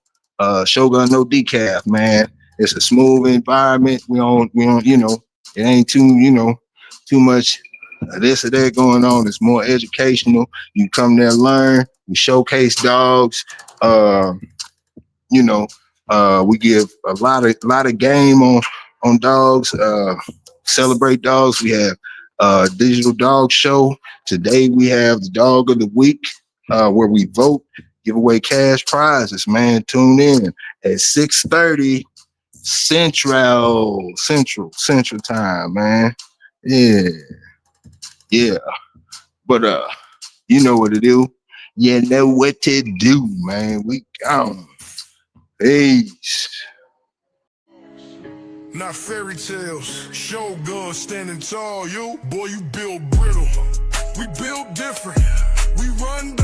Shogun No Decaf, man. It's a smooth environment. We don't, you know, it ain't too much this or that going on. It's more educational. You come there, learn. We showcase dogs. You know, we give a lot of game on dogs. Celebrate dogs. We have digital dog show. Today we have the dog of the week, where we vote, give away cash prizes, man. Tune in at 6:30 Central time, man. Yeah. But you know what to do. You know what to do, man. We gone. Peace. Not fairy tales, Shogun standing tall. You, boy, you build brittle. We build different. We run